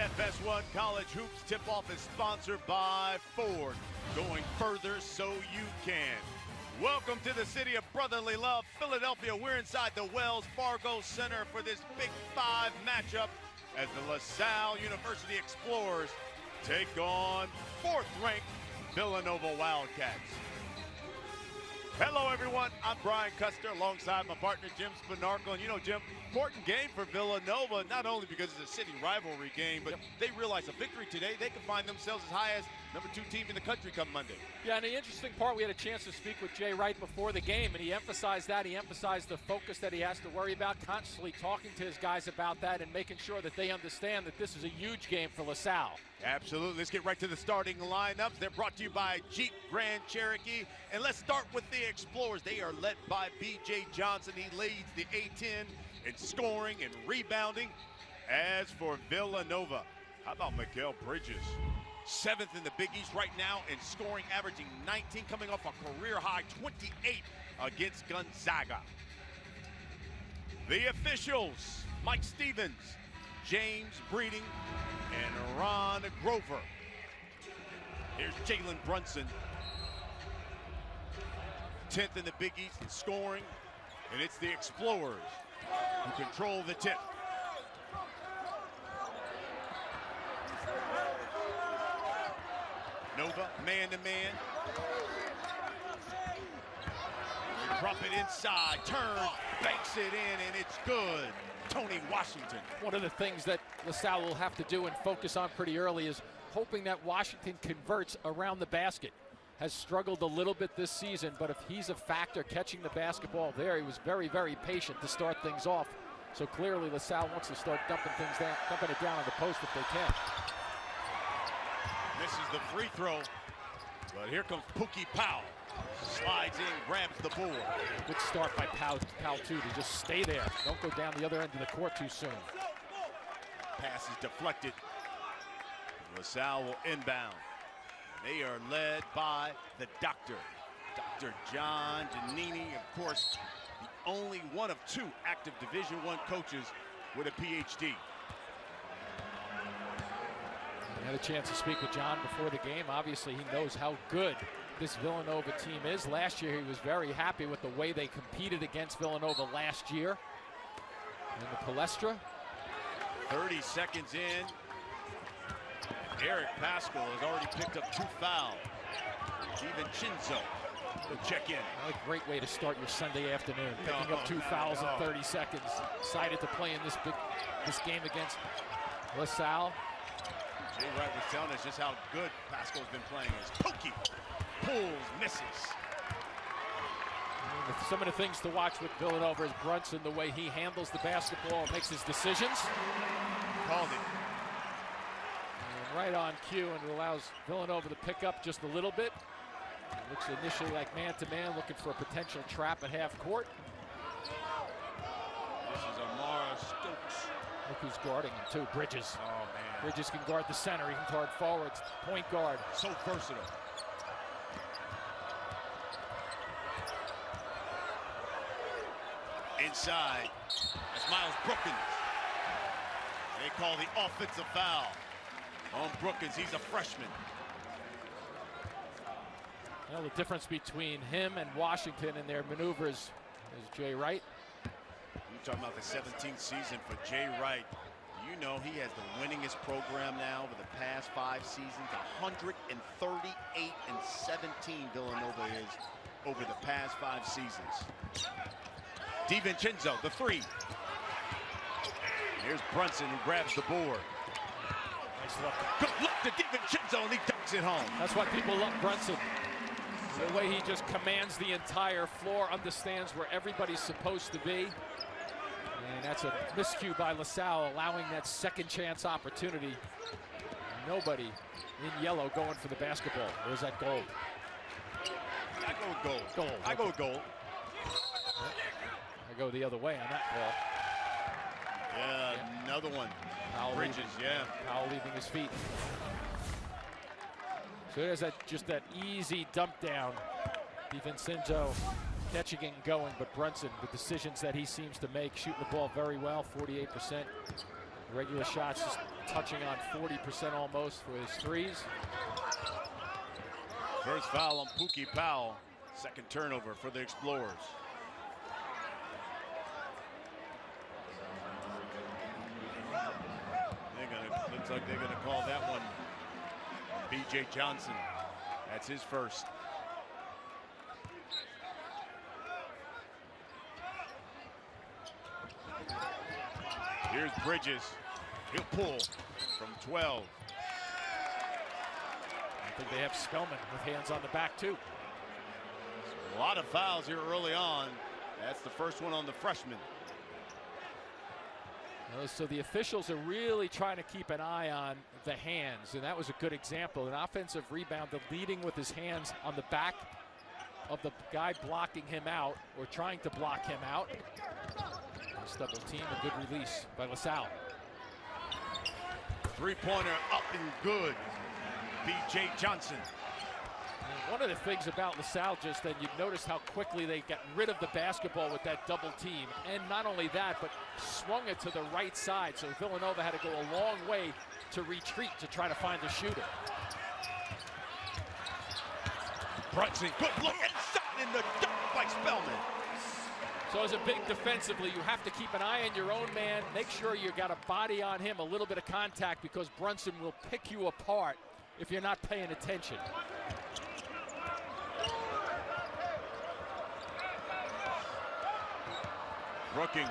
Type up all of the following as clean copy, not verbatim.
FS1 College Hoops tip-off is sponsored by Ford. Going further so you can. Welcome to the city of brotherly love, Philadelphia. We're inside the Wells Fargo Center for this Big Five matchup as the LaSalle University Explorers take on fourth-ranked Villanova Wildcats. Hello, everyone. I'm Brian Custer alongside my partner, Jim Spinarco. And you know, Jim, important game for Villanova, not only because it's a city rivalry game, but they realize a victory today, they can find themselves as high as #2 team in the country come Monday. Yeah, and the interesting part, we had a chance to speak with Jay Wright before the game, and he emphasized that. He emphasized the focus that he has to worry about, constantly talking to his guys about that and making sure that they understand that this is a huge game for LaSalle. Absolutely. Let's get right to the starting lineups. They're brought to you by Jeep Grand Cherokee. And let's start with the Explorers. They are led by B.J. Johnson. He leads the A-10 in scoring and rebounding. As for Villanova, how about Mikal Bridges? 7th in the Big East right now in scoring, averaging 19, coming off a career-high 28 against Gonzaga. The officials, Mike Stevens, James Breeding, and Ron Grover. Here's Jalen Brunson, 10th in the Big East in scoring, and it's the Explorers who control the tip. Nova, man-to-man. Drop it inside, turn, banks it in, and it's good. Tony Washington. One of the things that LaSalle will have to do and focus on pretty early is hoping that Washington converts around the basket. Has struggled a little bit this season, but if he's a factor catching the basketball there, he was very, very patient to start things off. So clearly LaSalle wants to start dumping it down on the post if they can. Misses the free throw, but here comes Pookie Powell. Slides in, grabs the board. Good start by Powell too, to just stay there. Don't go down the other end of the court too soon. Pass is deflected. LaSalle will inbound. They are led by the doctor, Dr. John Giannini, of course, the only one of 2 active Division I coaches with a PhD. I had a chance to speak with John before the game. Obviously, he knows how good this Villanova team is. Last year, he was very happy with the way they competed against Villanova last year. In the Palestra. 30 seconds in. Eric Pascal has already picked up 2 fouls. DiVincenzo will check in. What a great way to start your Sunday afternoon. Picking up 2 fouls in 30 seconds. Excited to play in this game against LaSalle. Jay Wright was telling us just how good Pascal's been playing. As Pookie pulls, misses. Some of the things to watch with Villanova is Brunson, the way he handles the basketball and makes his decisions. Called it. And right on cue, and it allows Villanova to pick up just a little bit. It looks initially like man-to-man, looking for a potential trap at half court. This is Amara Stokes. Look who's guarding him too, Bridges. Oh, man. Bridges can guard the center, he can guard forwards, point guard. So versatile. Inside, that's Miles Brookins. They call the offensive foul on Brookins. He's a freshman. Well, the difference between him and Washington in their maneuvers is Jay Wright. You're talking about the 17th season for Jay Wright. You know he has the winningest program now over the past 5 seasons. 138 and 17 Villanova is over the past 5 seasons. DiVincenzo, the 3. Here's Brunson who grabs the board. Nice look. Good look to DiVincenzo, and he dunks it home. That's why people love Brunson. The way he just commands the entire floor, understands where everybody's supposed to be. And that's a miscue by LaSalle, allowing that second chance opportunity. Nobody in yellow going for the basketball. There's that goal. I go with goal. Goal. I go with goal. I go the other way on that ball. Yeah, another one. Powell Bridges, yeah. Powell leaving his feet. So there's just that easy dump down. DiVincenzo catching and going, but Brunson, the decisions that he seems to make, shooting the ball very well, 48%. Regular shots just touching on 40% almost for his threes. First foul on Pookie Powell. Second turnover for the Explorers. Looks like they're gonna call that one B.J. Johnson. That's his first. Here's Bridges. He'll pull from 12. I think they have Spellman with hands on the back too. A lot of fouls here early on. That's the first one on the freshman. So the officials are really trying to keep an eye on the hands, and that was a good example. An offensive rebound, the leading with his hands on the back of the guy blocking him out or trying to block him out. Nice double team, a good release by LaSalle. Three-pointer up and good. B.J. Johnson. One of the things about LaSalle, just then, you notice how quickly they got rid of the basketball with that double team. And not only that, but swung it to the right side. So Villanova had to go a long way to retreat to try to find the shooter. Brunson, good look, and shot in the dunk by Spellman. So as a big defensively, you have to keep an eye on your own man. Make sure you got a body on him, a little bit of contact, because Brunson will pick you apart if you're not paying attention. Brookings.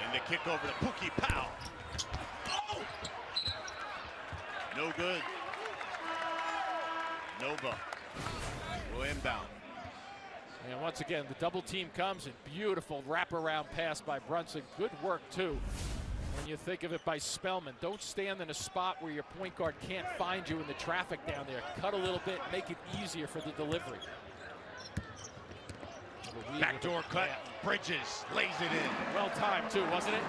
And the kick over to Pookie Powell. Oh! No good. Nova will inbound. And once again, the double team comes, and beautiful wraparound pass by Brunson. Good work, too. When you think of it by Spellman, don't stand in a spot where your point guard can't find you in the traffic down there. Cut a little bit, make it easier for the delivery. Backdoor cut, Bridges lays it in. Well timed too, wasn't it?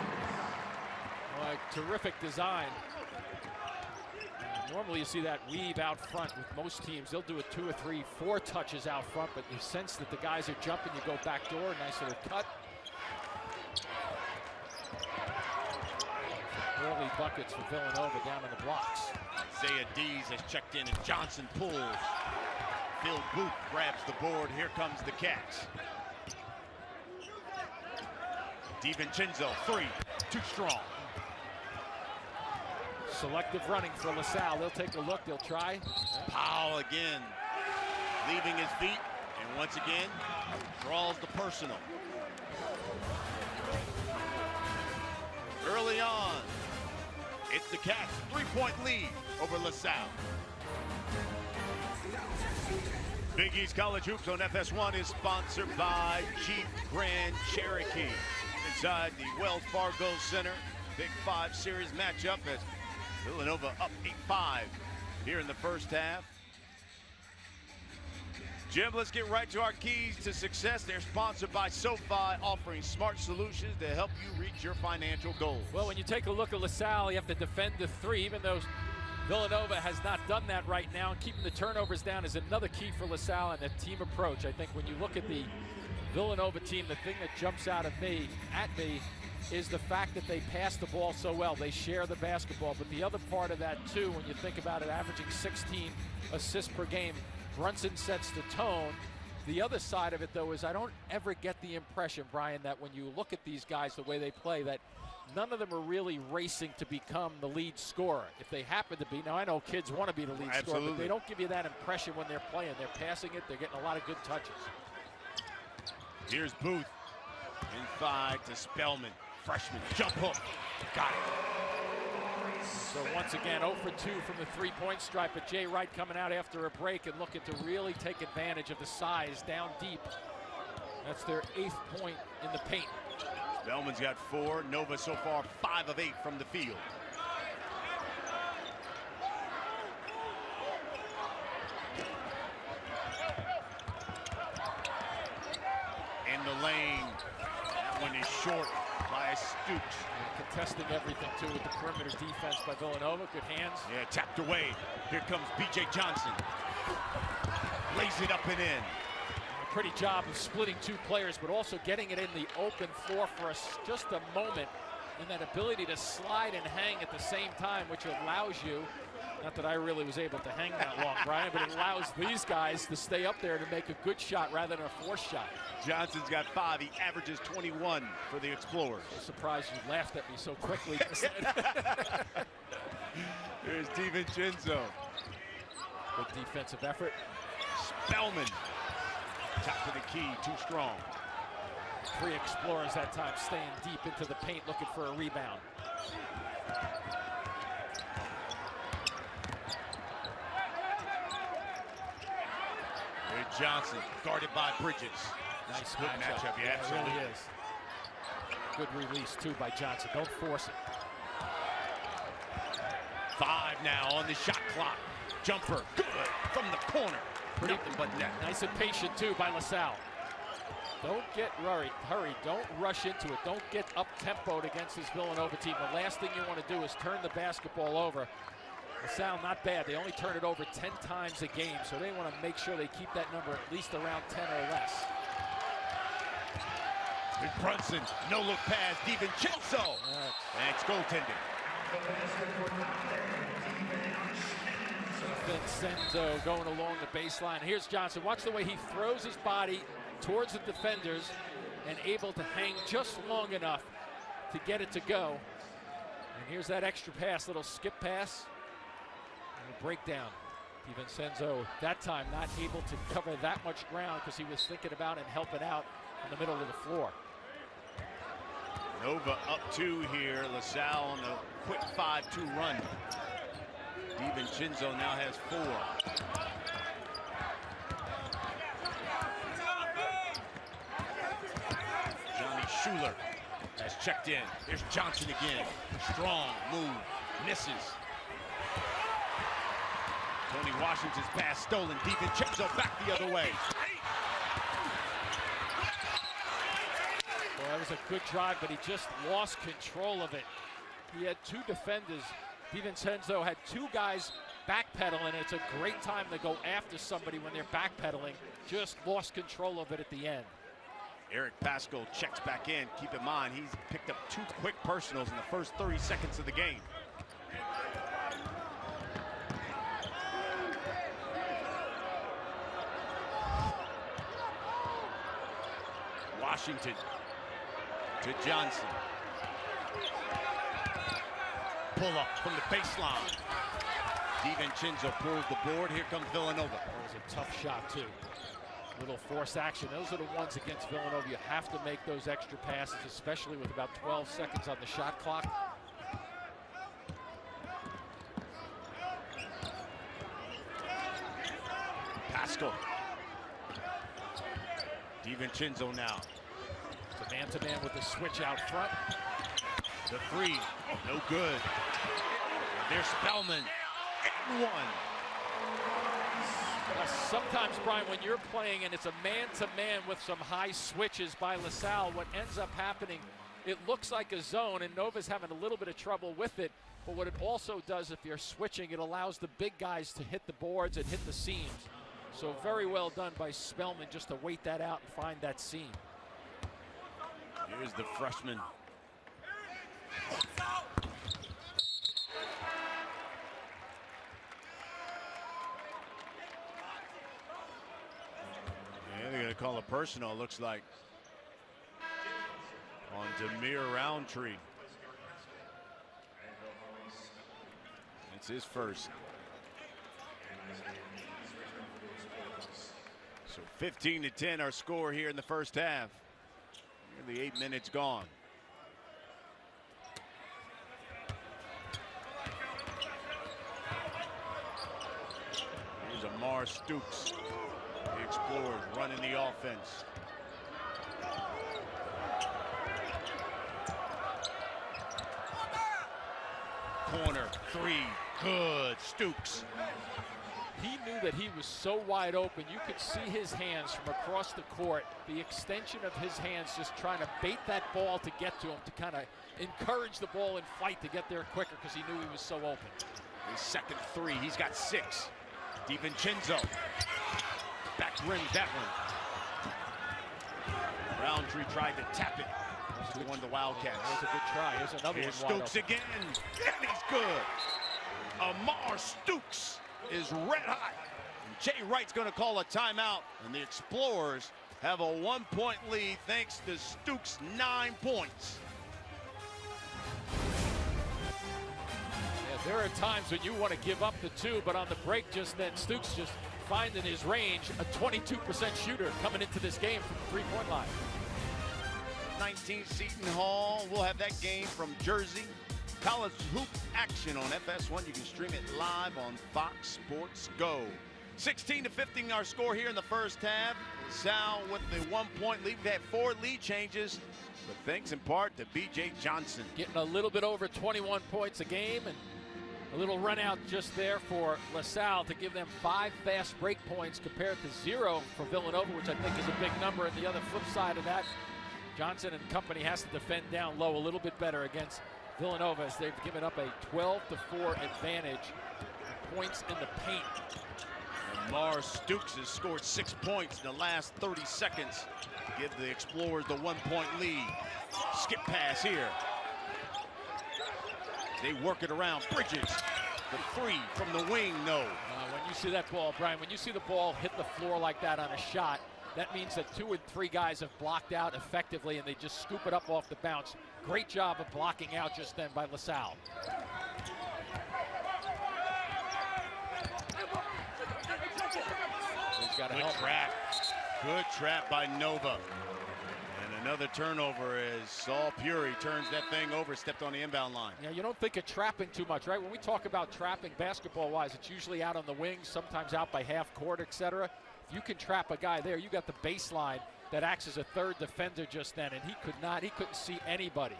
Terrific design. Normally you see that weave out front with most teams. They'll do it 2 or 3, 4 touches out front, but you sense that the guys are jumping. You go backdoor, nice little cut. Early buckets for Villanova down in the blocks. Isaiah Dees has checked in, and Johnson pulls. Phil Booth grabs the board. Here comes the Cats. DiVincenzo, 3, too strong. Selective running for LaSalle. They'll take a look, they'll try. Powell again, leaving his feet, and once again, draws the personal. Early on, it's the Cats' 3-point lead over LaSalle. Big East College Hoops on FS1 is sponsored by Jeep Grand Cherokee. Inside the Wells Fargo Center, Big 5 Series matchup as Villanova up 8-5 here in the first half. Jim, let's get right to our keys to success. They're sponsored by SoFi, offering smart solutions to help you reach your financial goals. Well, when you take a look at LaSalle, you have to defend the 3, even though Villanova has not done that right now, and keeping the turnovers down is another key for LaSalle and the team approach. I think when you look at the Villanova team, the thing that jumps out at me is the fact that they pass the ball so well. They share the basketball, but the other part of that too, when you think about it, averaging 16 assists per game, Brunson sets the tone. The other side of it, though, is I don't ever get the impression, Brian, that when you look at these guys, the way they play, that none of them are really racing to become the lead scorer. If they happen to be, now I know kids want to be the lead scorer, but they don't give you that impression when they're playing. They're passing it, they're getting a lot of good touches. Here's Booth, inside to Spellman, freshman, jump hook, got it. So once again, 0 for 2 from the three-point stripe, but Jay Wright coming out after a break and looking to really take advantage of the size down deep. That's their 8th point in the paint. Spellman's got 4. Nova so far 5 of 8 from the field. In the lane. That one is short by Stoops. Contesting everything, too, with the perimeter defense by Villanova. Good hands. Yeah, tapped away. Here comes B.J. Johnson. Lays it up and in. pretty job of splitting two players, but also getting it in the open floor for just a moment, and that ability to slide and hang at the same time, which allows you, not that I really was able to hang that long, Brian, but it allows these guys to stay up there to make a good shot rather than a forced shot. Johnson's got 5. He averages 21 for the Explorers. I'm surprised you laughed at me so quickly. Here's DiVincenzo. Good defensive effort. Spellman. Top of the key, too strong. 3 Explorers that time staying deep into the paint looking for a rebound. Here's Johnson, guarded by Bridges. Nice good matchup. Yeah, absolutely. It really is. Good release, too, by Johnson. Don't force it. 5 now on the shot clock. Jumper, good from the corner. Nothing but net. Nice and patient, too, by LaSalle. Don't get hurried. Don't rush into it. Don't get up-tempoed against this Villanova team. The last thing you want to do is turn the basketball over. LaSalle, not bad. They only turn it over 10 times a game, so they want to make sure they keep that number at least around 10 or less. With Brunson, no-look pass, DiVincenzo. And it's goaltending. DiVincenzo going along the baseline. Here's Johnson. Watch the way he throws his body towards the defenders and able to hang just long enough to get it to go. And here's that extra pass, little skip pass. And a breakdown. DiVincenzo, that time, not able to cover that much ground because he was thinking about and helping out in the middle of the floor. Nova up 2 here. LaSalle on the quick 5-2 run. DiVincenzo now has 4. Johnny Schuler has checked in. Here's Johnson again. Strong move. Misses. Tony Washington's pass stolen. DiVincenzo back the other way. Well, that was a good drive, but he just lost control of it. He had 2 defenders. DiVincenzo had 2 guys backpedaling. It's a great time to go after somebody when they're backpedaling. Just lost control of it at the end. Eric Pascal checks back in. Keep in mind, he's picked up 2 quick personals in the first 30 seconds of the game. Washington to Johnson. Pull up from the baseline. DiVincenzo pulls the board. Here comes Villanova. That was a tough shot, too. Little forced action. Those are the ones against Villanova. You have to make those extra passes, especially with about 12 seconds on the shot clock. Pascal. DiVincenzo now. It's a man-to-man with the switch out front. The 3, no good. There's Spellman. And 1. Sometimes, Brian, when you're playing and it's a man-to-man with some high switches by LaSalle, what ends up happening, it looks like a zone, and Nova's having a little bit of trouble with it. But what it also does, if you're switching, it allows the big guys to hit the boards and hit the seams. So very well done by Spellman just to wait that out and find that seam. Here's the freshman. Yeah, they're going to call a personal, looks like, on Demir Roundtree. It's his first. So 15-10 our score here in the first half. Nearly 8 minutes gone. Here's Amar Stoops. The Explorers running the offense. Corner 3, good. Stoops. He knew that he was so wide open. You could see his hands from across the court, the extension of his hands just trying to bait that ball to get to him, to kind of encourage the ball and fight to get there quicker because he knew he was so open. His second 3, he's got 6. DiVincenzo. Back rims that one. Roundtree tried to tap it. He won the Wildcats. That was a good try. Here's another Here's one. Stokes again, and he's good. Amar Stokes is red hot. And Jay Wright's going to call a timeout, and the Explorers have a 1-point lead thanks to Stokes' 9 points. Yeah, there are times when you want to give up the 2, but on the break just then, Stokes just finding his range, a 22% shooter coming into this game from the 3-point line. 19 Seton Hall. We'll have that game from Jersey. College hoop action on FS1. You can stream it live on Fox Sports Go. 16-15 our score here in the first half. Salle with the 1-point lead. We've had 4 lead changes, but thanks in part to B.J. Johnson. Getting a little bit over 21 points a game, and a little run out just there for LaSalle to give them 5 fast break points compared to 0 for Villanova, which I think is a big number. And the other flip side of that, Johnson and company has to defend down low a little bit better against Villanova as they've given up a 12-4 advantage points in the paint. Amar Stokes has scored 6 points in the last 30 seconds to give the Explorers the 1-point lead. Skip pass here. They work it around. Bridges, the 3 from the wing, no. When you see that ball, Brian, when you see the ball hit the floor like that on a shot, that means that 2 or 3 guys have blocked out effectively, and they just scoop it up off the bounce. Great job of blocking out just then by LaSalle. He's got a good trap. Good trap by Nova. And another turnover as Saul Puri turns that thing over, stepped on the inbound line. Yeah, you don't think of trapping too much, right? When we talk about trapping basketball-wise, it's usually out on the wings, sometimes out by half court, etc. If you can trap a guy there, you got the baseline that acts as a 3rd defender just then, and he couldn't see anybody.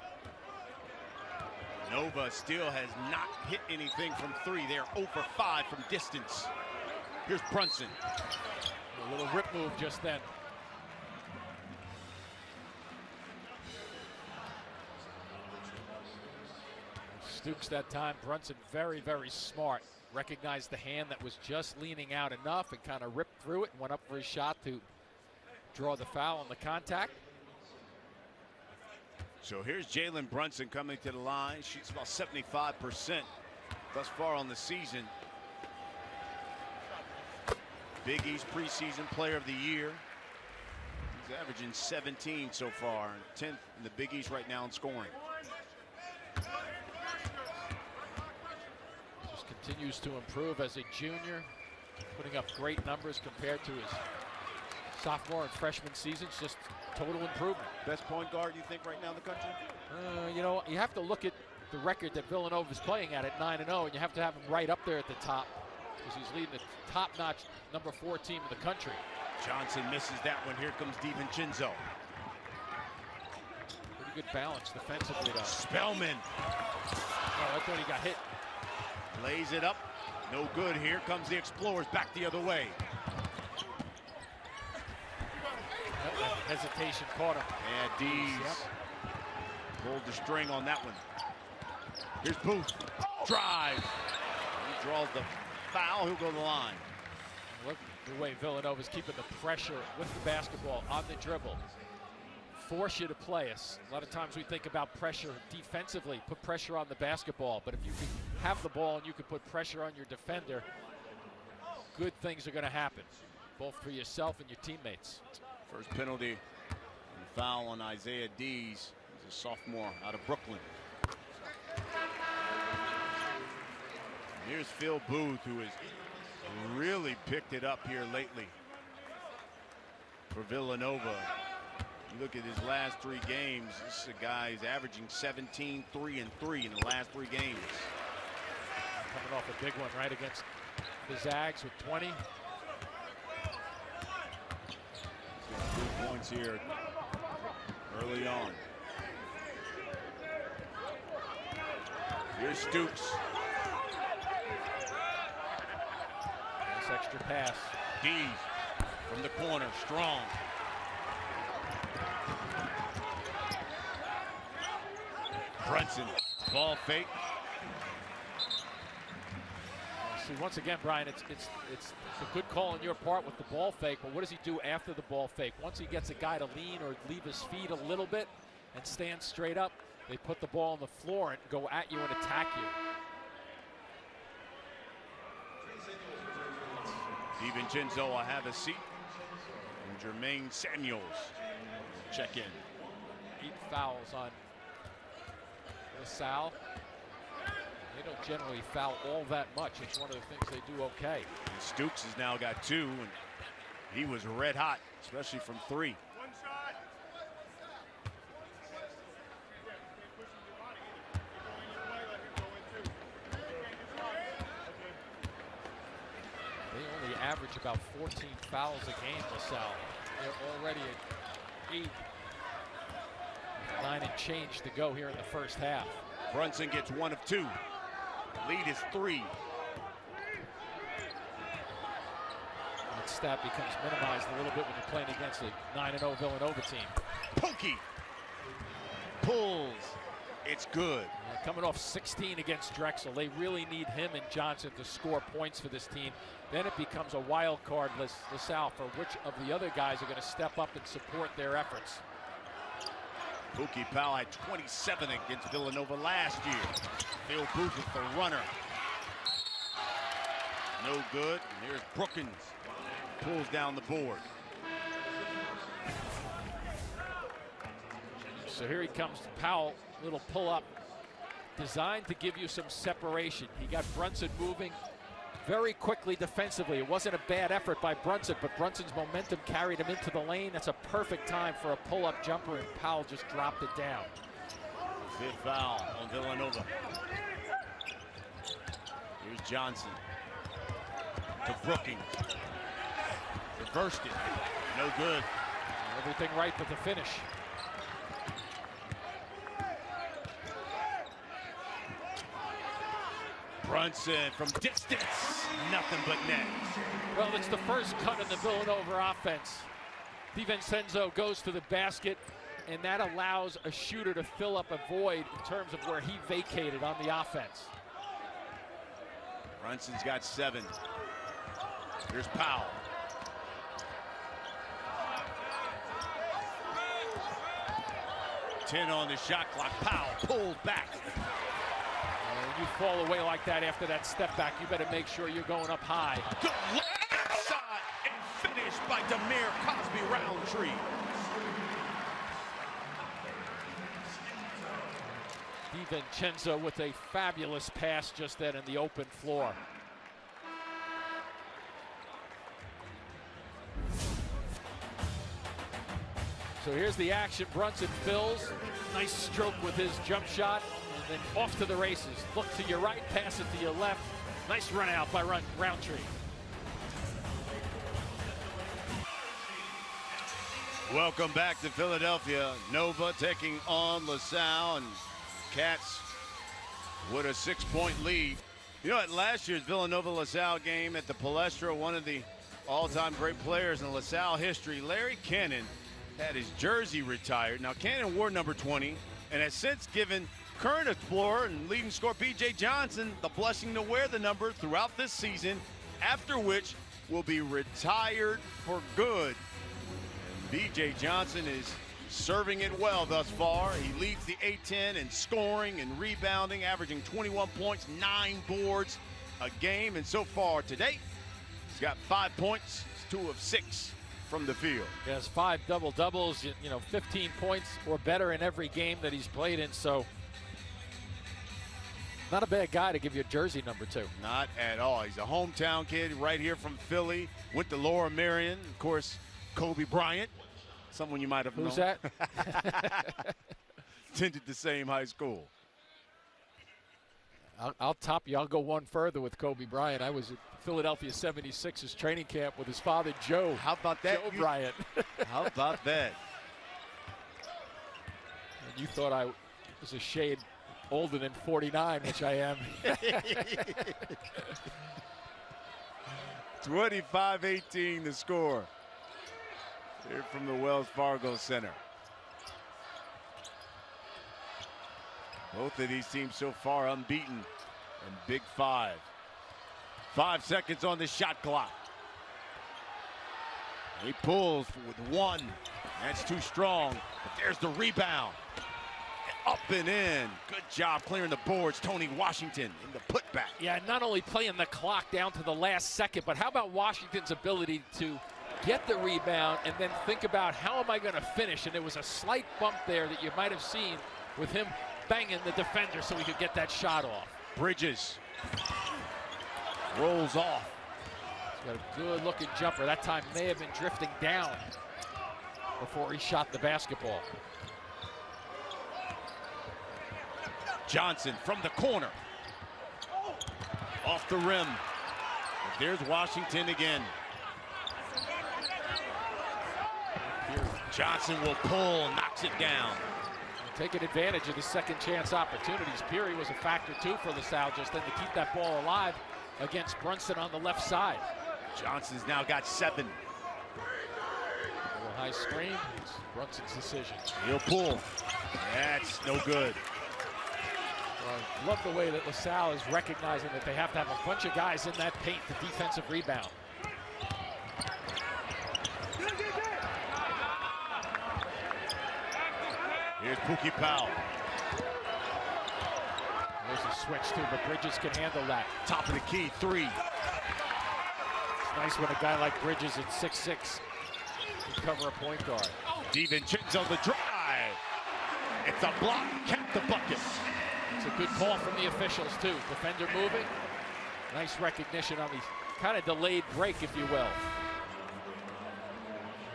Nova still has not hit anything from 3. They're 0 for 5 from distance. Here's Brunson. A little rip move just then. Stokes that time. Brunson very, very smart. Recognized the hand that was just leaning out enough and kind of ripped through it and went up for his shot to draw the foul on the contact. So here's Jalen Brunson coming to the line. Shoots about 75% thus far on the season. Big East preseason player of the year. He's averaging 17 so far, and 10th in the Big East right now in scoring. Just continues to improve as a junior, putting up great numbers compared to his sophomore and freshman seasons. Just total improvement. Best point guard you think right now in the country? You know, you have to look at the record that Villanova is playing at 9-0, and you have to have him right up there at the top, because he's leading the top-notch number 4 team in the country. Johnson misses that one. Here comes DiVincenzo. Pretty good balance defensively, though. Spellman. Oh, I thought he got hit. Lays it up. No good. Here comes the Explorers back the other way. Hesitation caught him. And Dees pulled the string on that one. Here's Booth. Drive. He draws the foul. He'll go to the line. Look the way Villanova's keeping the pressure with the basketball on the dribble. Force you to play us. A lot of times we think about pressure defensively, put pressure on the basketball, but if you can have the ball and you can put pressure on your defender, good things are going to happen, both for yourself and your teammates. First penalty and foul on Isaiah Dees. He's a sophomore out of Brooklyn. Here's Phil Booth, who has really picked it up here lately for Villanova. You look at his last 3 games, this is a guy who's averaging 17, 3, and 3 in the last 3 games. Coming off a big one right against the Zags with 20. He's got 3 points here early on. Here's Stokes. Nice extra pass. Dees from the corner, strong. Brunson, ball fake. See, once again, Brian, it's a good call on your part with the ball fake, but what does he do after the ball fake? Once he gets a guy to lean or leave his feet a little bit and stand straight up, they put the ball on the floor and go at you and attack you. DiVincenzo will have a seat. And Jermaine Samuels check in. 8 fouls on Salle. They don't generally foul all that much. It's one of the things they do okay. And Stooks has now got 2, and he was red hot, especially from 3. One shot. They only average about 14 fouls a game, LaSalle. They're already at 8. 9 and change to go here in the first half. Brunson gets 1 of 2. Lead is 3. That stat becomes minimized a little bit when you're playing against a 9-0 Villanova team. Pokey pulls. It's good. Coming off 16 against Drexel, they really need him and Johnson to score points for this team. Then it becomes a wild card, LaSalle, for which of the other guys are going to step up and support their efforts. Pookie Powell had 27 against Villanova last year. Phil Booth with the runner. No good. And here's Brookins. Pulls down the board. So here he comes, Powell, little pull up, designed to give you some separation. He got Brunson moving very quickly defensively. It wasn't a bad effort by Brunson, but Brunson's momentum carried him into the lane. That's a perfect time for a pull-up jumper, and Powell just dropped it down. 5th foul on Villanova. Here's Johnson to Brookings. Reversed it. No good. Everything right but the finish. Brunson from distance. Nothing but net. Well, it's the first cut in the Villanova offense. DiVincenzo goes to the basket, and that allows a shooter to fill up a void in terms of where he vacated on the offense. Brunson's got 7. Here's Powell. Ten on the shot clock. Powell pulled back. When you fall away like that after that step back, you better make sure you're going up high. Good shot and finished by Demir Cosby Roundtree. DiVincenzo with a fabulous pass just then in the open floor. So here's the action. Brunson fills. Nice stroke with his jump shot. And then off to the races. Look to your right, pass it to your left. Nice run out by Roundtree. Welcome back to Philadelphia. Nova taking on LaSalle, and Cats with a 6-point lead. You know, at last year's Villanova-LaSalle game at the Palestra, one of the all-time great players in LaSalle history, Larry Cannon, had his jersey retired. Now, Cannon wore number 20 and has since given current explorer and leading scorer B.J. Johnson the blessing to wear the number throughout this season, after which will be retired for good. And B.J. Johnson is serving it well thus far. He leads the A-10 in scoring and rebounding, averaging 21 points, 9 boards a game. And so far today, he's got 5 points, 2 of 6 from the field. He has 5 double-doubles, 15 points or better in every game that he's played in. So not a bad guy to give you a jersey number 2. Not at all. He's a hometown kid right here from Philly. Went to Laura Marion. Of course, Kobe Bryant, someone you might have known. Who's that? Attended the same high school. I'll top you. I'll go one further with Kobe Bryant. I was at Philadelphia 76ers training camp with his father, Joe. How about that? Joe Bryant. How about that? And you thought I was a shade older than 49, which I am. 25-18 the score. Here from the Wells Fargo Center. Both of these teams so far unbeaten in Big 5. 5 seconds on the shot clock. He pulls with one. That's too strong. But there's the rebound. Up and in. Good job clearing the boards. Tony Washington in the putback. Yeah, not only playing the clock down to the last second, but how about Washington's ability to get the rebound and then think about how am I going to finish? And there was a slight bump there that you might have seen with him banging the defender so he could get that shot off. Bridges rolls off. He's got a good looking jumper. That time may have been drifting down before he shot the basketball. Johnson from the corner. Off the rim. But there's Washington again. Johnson will pull, knocks it down. Taking advantage of the second chance opportunities. Peary was a factor too for LaSalle just then to keep that ball alive against Brunson on the left side. Johnson's now got 7. A little high screen. It's Brunson's decision. He'll pull. That's no good. Well, love the way that LaSalle is recognizing that they have to have a bunch of guys in that paint to defensive rebound. Here's Pookie Powell. There's a switch too, but Bridges can handle that. Top of the key, 3. It's nice when a guy like Bridges at 6'6" can cover a point guard. DiVincenzo the drive. It's a block, count the bucket. It's a good call from the officials too. Defender moving. Nice recognition on the kind of delayed break, if you will.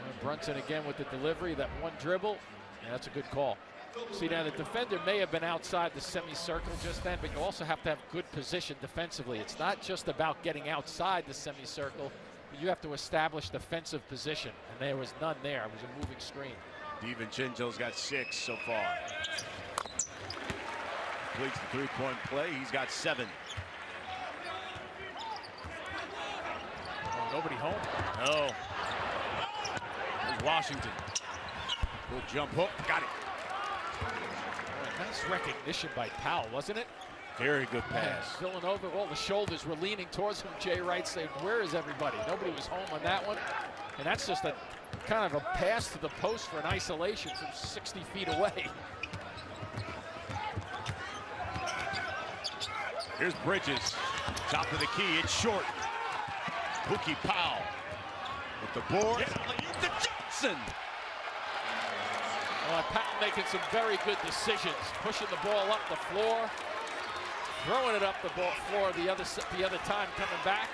And Brunson again with the delivery, that one dribble. Yeah, that's a good call. See, now the defender may have been outside the semicircle just then, but you also have to have good position defensively. It's not just about getting outside the semicircle, but you have to establish defensive position, and there was none there. It was a moving screen. DiVincenzo's got 6 so far. Completes the 3-point play. He's got 7. Oh, nobody home. No. There's Washington. Good jump hook, got it. Oh, nice recognition by Powell, wasn't it? Very good pass. Villanova, all the shoulders were leaning towards him. Jay Wright saying, where is everybody? Nobody was home on that one. And that's just a kind of a pass to the post for an isolation from 60 feet away. Here's Bridges. Top of the key, it's short. Pookie Powell with the board. To Johnson. Powell making some very good decisions, pushing the ball up the floor, throwing it up the floor the other time coming back.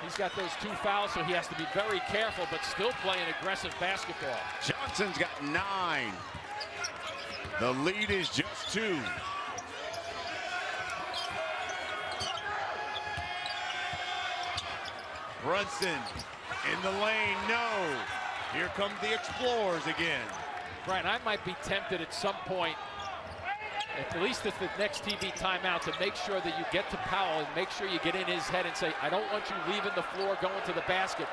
He's got those 2 fouls, so he has to be very careful, but still playing aggressive basketball. Johnson's got 9. The lead is just 2. Brunson in the lane, no. Here come the Explorers again. Brian, I might be tempted at some point, at least at the next TV timeout, to make sure that you get to Powell and make sure you get in his head and say, I don't want you leaving the floor going to the basket.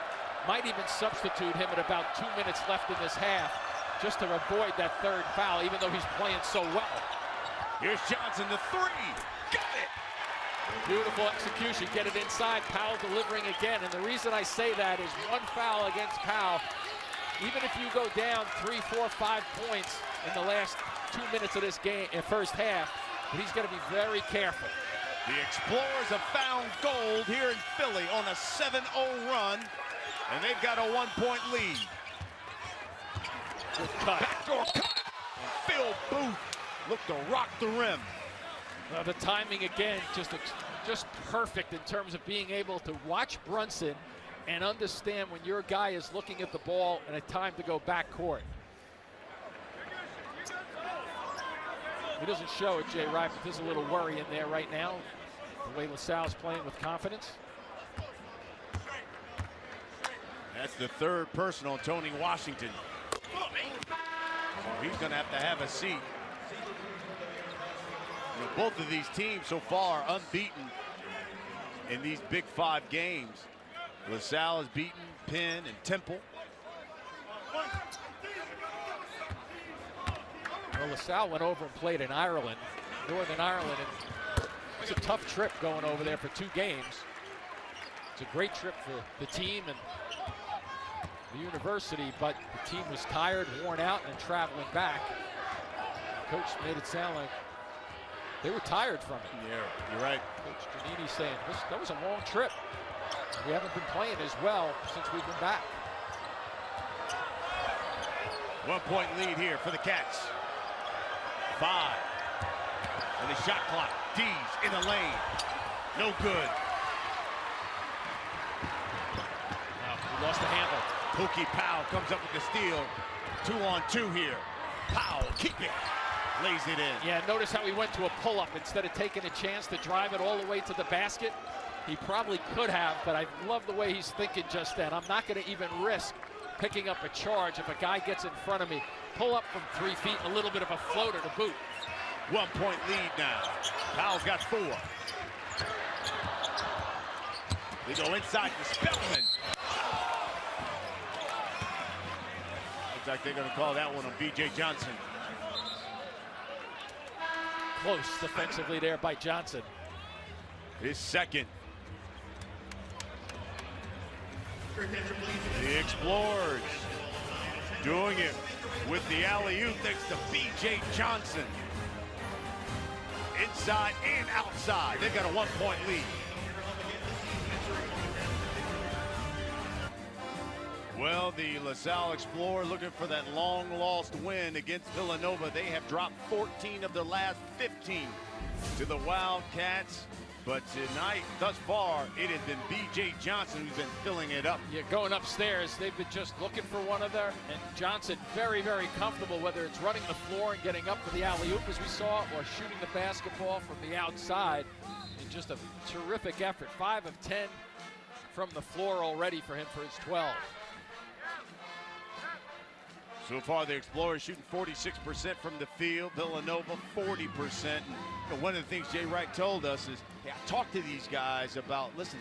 Might even substitute him at about 2 minutes left in this half just to avoid that 3rd foul, even though he's playing so well. Here's Johnson, the 3. Got it! Beautiful execution, get it inside. Powell delivering again, and the reason I say that is 1 foul against Powell. Even if you go down 3, 4, 5 points in the last 2 minutes of this game, first half, but he's got to be very careful. The Explorers have found gold here in Philly on a 7-0 run, and they've got a 1-point lead. Good cut. Backdoor cut. And Phil Booth looked to rock the rim. The timing again, just perfect in terms of being able to watch Brunson and understand when your guy is looking at the ball and a time to go back court. He doesn't show it, Jay Wright, but there's a little worry in there right now. The way LaSalle's playing with confidence. That's the 3rd person on Tony Washington. So he's going to have a seat. You know, both of these teams so far unbeaten in these Big 5 games. LaSalle has beaten Penn and Temple. Well, LaSalle went over and played in Ireland, Northern Ireland, and it's a tough trip going over there for 2 games. It's a great trip for the team and the university, but the team was tired, worn out, and traveling back. Coach made it sound like they were tired from it. Yeah, you're right. Coach Giannini saying that was a long trip. We haven't been playing as well since we've been back. 1 point lead here for the Cats. 5. And the shot clock. D's in the lane. No good. He lost the handle. Pookie Powell comes up with the steal. 2-on-2 here. Powell, keep it. Lays it in. Yeah, notice how he went to a pull-up instead of taking a chance to drive it all the way to the basket. He probably could have, but I love the way he's thinking just then. I'm not going to even risk picking up a charge if a guy gets in front of me. Pull up from 3 feet, a little bit of a floater to boot. 1 point lead now. Powell's got 4. They go inside to Spellman. Looks like they're going to call that one on B.J. Johnson. Close defensively there by Johnson. His second. The Explorers doing it with the alley-oop thanks to B.J. Johnson. Inside and outside. They've got a 1 point lead. Well, the LaSalle Explorer looking for that long-lost win against Villanova. They have dropped 14 of their last 15 to the Wildcats. But tonight, thus far, it has been B.J. Johnson who's been filling it up. Yeah, going upstairs, they've been just looking for one of their, and Johnson very, very comfortable, whether it's running the floor and getting up for the alley-oop as we saw, or shooting the basketball from the outside. And just a terrific effort. 5 of 10 from the floor already for him for his 12. So far, the Explorers shooting 46% from the field. Villanova, 40%. And one of the things Jay Wright told us is, hey, I talked to these guys about, listen,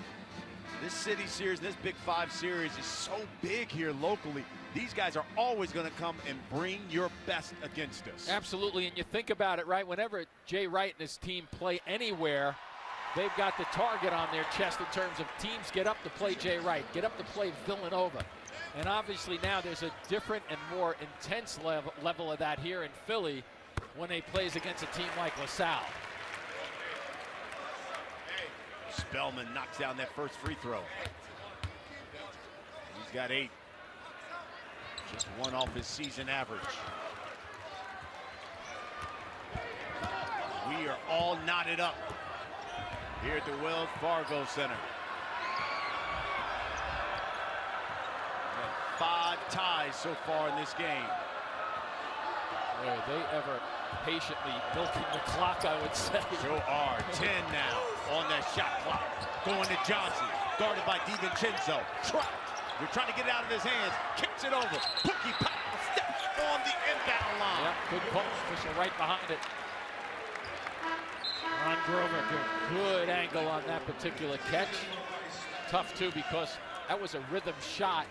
this city series, this Big 5 series is so big here locally. These guys are always going to come and bring your best against us. Absolutely, and you think about it, right? Whenever Jay Wright and his team play anywhere, they've got the target on their chest in terms of teams get up to play Jay Wright, get up to play Villanova. And obviously now there's a different and more intense level of that here in Philly when they plays against a team like LaSalle. Spellman knocks down that first free throw. He's got 8. Just 1 off his season average. We are all knotted up here at the Wells Fargo Center. 5 ties so far in this game. Are they ever patiently milking the clock, I would say. So are 10 now on that shot clock. Going to Johnson, guarded by DiVincenzo. They're trying to get it out of his hands. Kicks it over. Pookie Powell steps on the inbound line. Yep, good call. Official right behind it. Ron Grover, good angle on that particular catch. Tough, too, because that was a rhythm shot.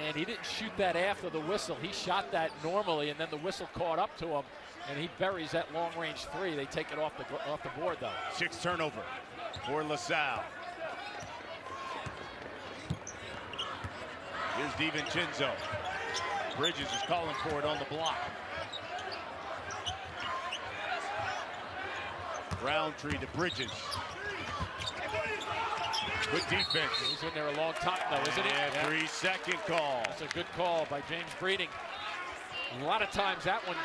And he didn't shoot that after the whistle. He shot that normally, and then the whistle caught up to him, and he buries that long-range 3. They take it off the board, though. 6 turnover for LaSalle. Here's DiVincenzo. Bridges is calling for it on the block. Roundtree to Bridges. Good defense. He's in there a long time, though, isn't he? Yeah, 3-second call. That's a good call by James Breeding. A lot of times that one,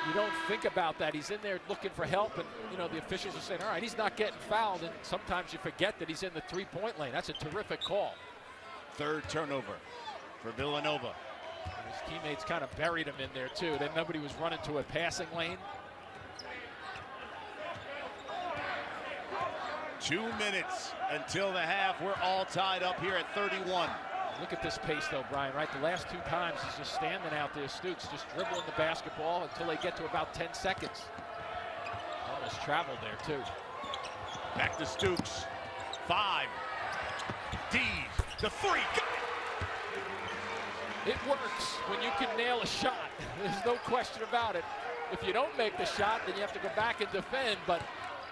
you don't think about that. He's in there looking for help, and, you know, the officials are saying, all right, he's not getting fouled, and sometimes you forget that he's in the 3-point lane. That's a terrific call. 3rd turnover for Villanova. His teammates kind of buried him in there, too. Then nobody was running to a passing lane. 2 minutes until the half. We're all tied up here at 31. Look at this pace, though, Brian, right? The last 2 times he's just standing out there, Stooks, just dribbling the basketball until they get to about 10 seconds. Almost traveled there, too. Back to Stooks. 5. D. The 3. It works when you can nail a shot. There's no question about it. If you don't make the shot, then you have to go back and defend, but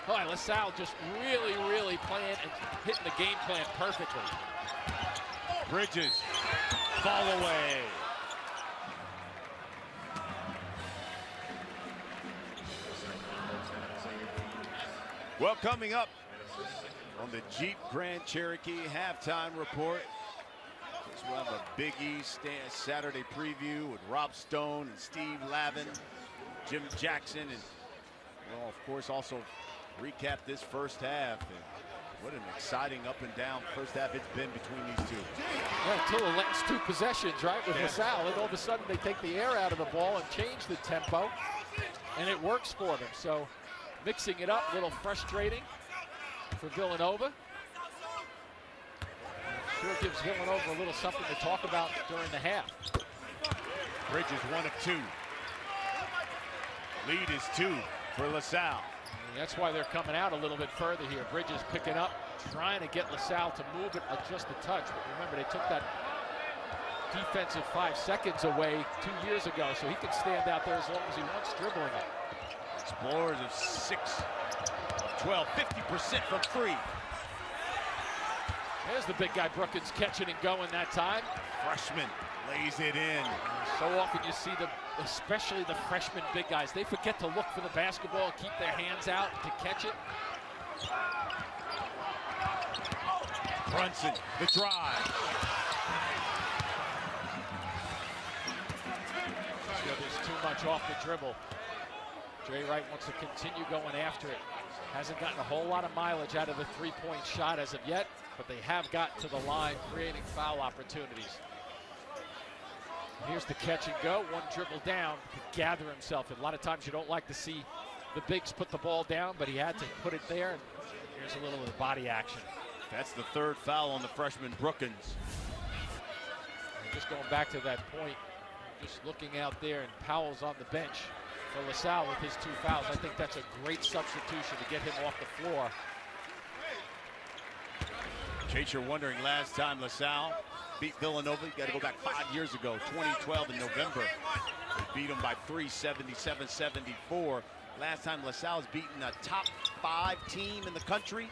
Oh, LaSalle just really playing and hitting the game plan perfectly. Bridges, fall away. Well, coming up on the Jeep Grand Cherokee halftime report, we'll have a Big East Saturday preview with Rob Stone and Steve Lavin, Jim Jackson, and we'll, of course, also recap this first half. And what an exciting up and down first half it's been between these two. Yeah, until the last two possessions, right, with LaSalle, and all of a sudden they take the air out of the ball and change the tempo, and it works for them. So mixing it up, a little frustrating for Villanova. Sure gives Villanova a little something to talk about during the half. Bridges 1 of 2. Lead is 2 for LaSalle. And that's why they're coming out a little bit further here. Bridges picking up, trying to get LaSalle to move it just a touch. But remember, they took that defensive 5 seconds away 2 years ago, so he can stand out there as long as he wants dribbling it. Explorers of 6 of 12, 50% from 3. There's the big guy Brookins catching and going that time. Freshman lays it in. So often you see especially the freshman big guys, they forget to look for the basketball, keep their hands out to catch it. Brunson, the drive. There's too much off the dribble. Jay Wright wants to continue going after it. Hasn't gotten a whole lot of mileage out of the three-point shot as of yet, but they have got to the line, creating foul opportunities. And here's the catch and go, one dribble down to gather himself. And a lot of times you don't like to see the bigs put the ball down, but he had to put it there. And here's a little of the body action. That's the 3rd foul on the freshman Brookins. And just going back to that point, just looking out there, and Powell's on the bench for LaSalle with his 2 fouls. I think that's a great substitution to get him off the floor. In case you're wondering, last time LaSalle beat Villanova, you got to go back 5 years ago, 2012 in November. They beat them by 3, 77-74. Last time LaSalle's beaten a top 5 team in the country,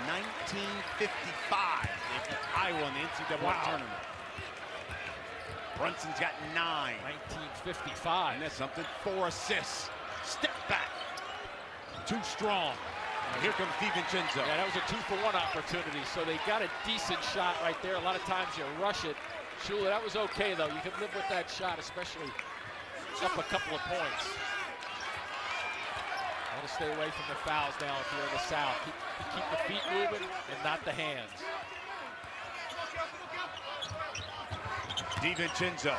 1955. They beat Iowa in the NCAA tournament. Brunson's got 9. 1955. And that's something. 4 assists. Step back. Too strong. And here comes DiVincenzo. Yeah, that was a 2-for-1 opportunity. So they got a decent shot right there. A lot of times you rush it. Shula, that was okay though. You can live with that shot, especially up a couple of points. Want to stay away from the fouls now if you're in the South. Keep the feet moving and not the hands. DiVincenzo.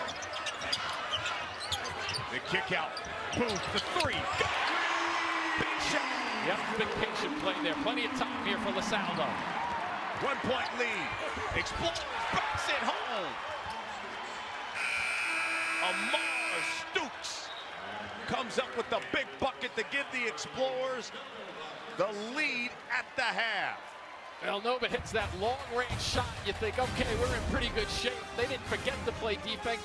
The kick out. Boom, the 3. Big shot. Yep, big patient play there. Plenty of time here for LaSalle though. 1-point lead. Explorers backs it home. Amar Stooks comes up with the big bucket to give the Explorers the lead at the half. Villanova hits that long-range shot. You think, okay, we're in pretty good shape. They didn't forget to play defense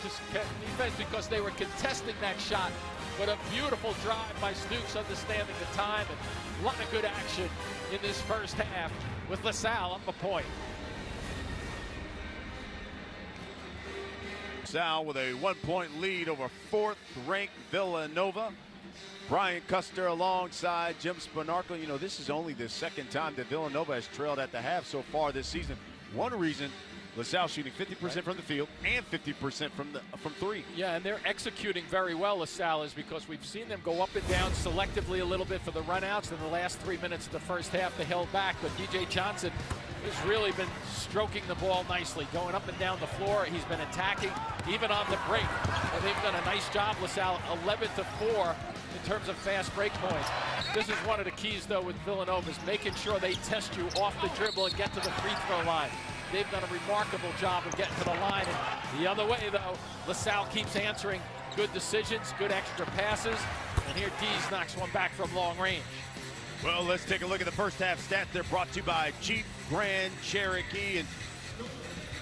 because they were contesting that shot. But a beautiful drive by Stooks, understanding the time, and a lot of good action in this first half with LaSalle on the point. LaSalle with a 1-point lead over 4th-ranked Villanova. Brian Custer alongside Jim Spanarkel. You know, this is only the 2nd time that Villanova has trailed at the half so far this season. One reason, LaSalle shooting 50% from the field and 50% from 3. Yeah, and they're executing very well, LaSalle, is because we've seen them go up and down selectively a little bit for the runouts. In the last 3 minutes of the first half, they held back, but DJ Johnson has really been stroking the ball nicely, going up and down the floor. He's been attacking, even on the break. And they've done a nice job, LaSalle, 11-4 in terms of fast break points. This is one of the keys, though, with Villanova, is making sure they test you off the dribble and get to the free throw line. They've done a remarkable job of getting to the line. And the other way, though, LaSalle keeps answering good decisions, good extra passes. And here Dees knocks one back from long range. Well, let's take a look at the first half stats. They're brought to you by Jeep Grand Cherokee. And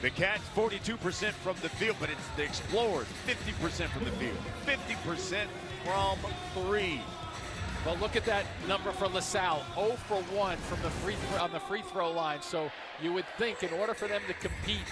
the Cats, 42% from the field, but it's the Explorers, 50% from the field, 50% from 3. But look at that number for LaSalle, 0 for 1 from the on the free throw line. So you would think in order for them to compete,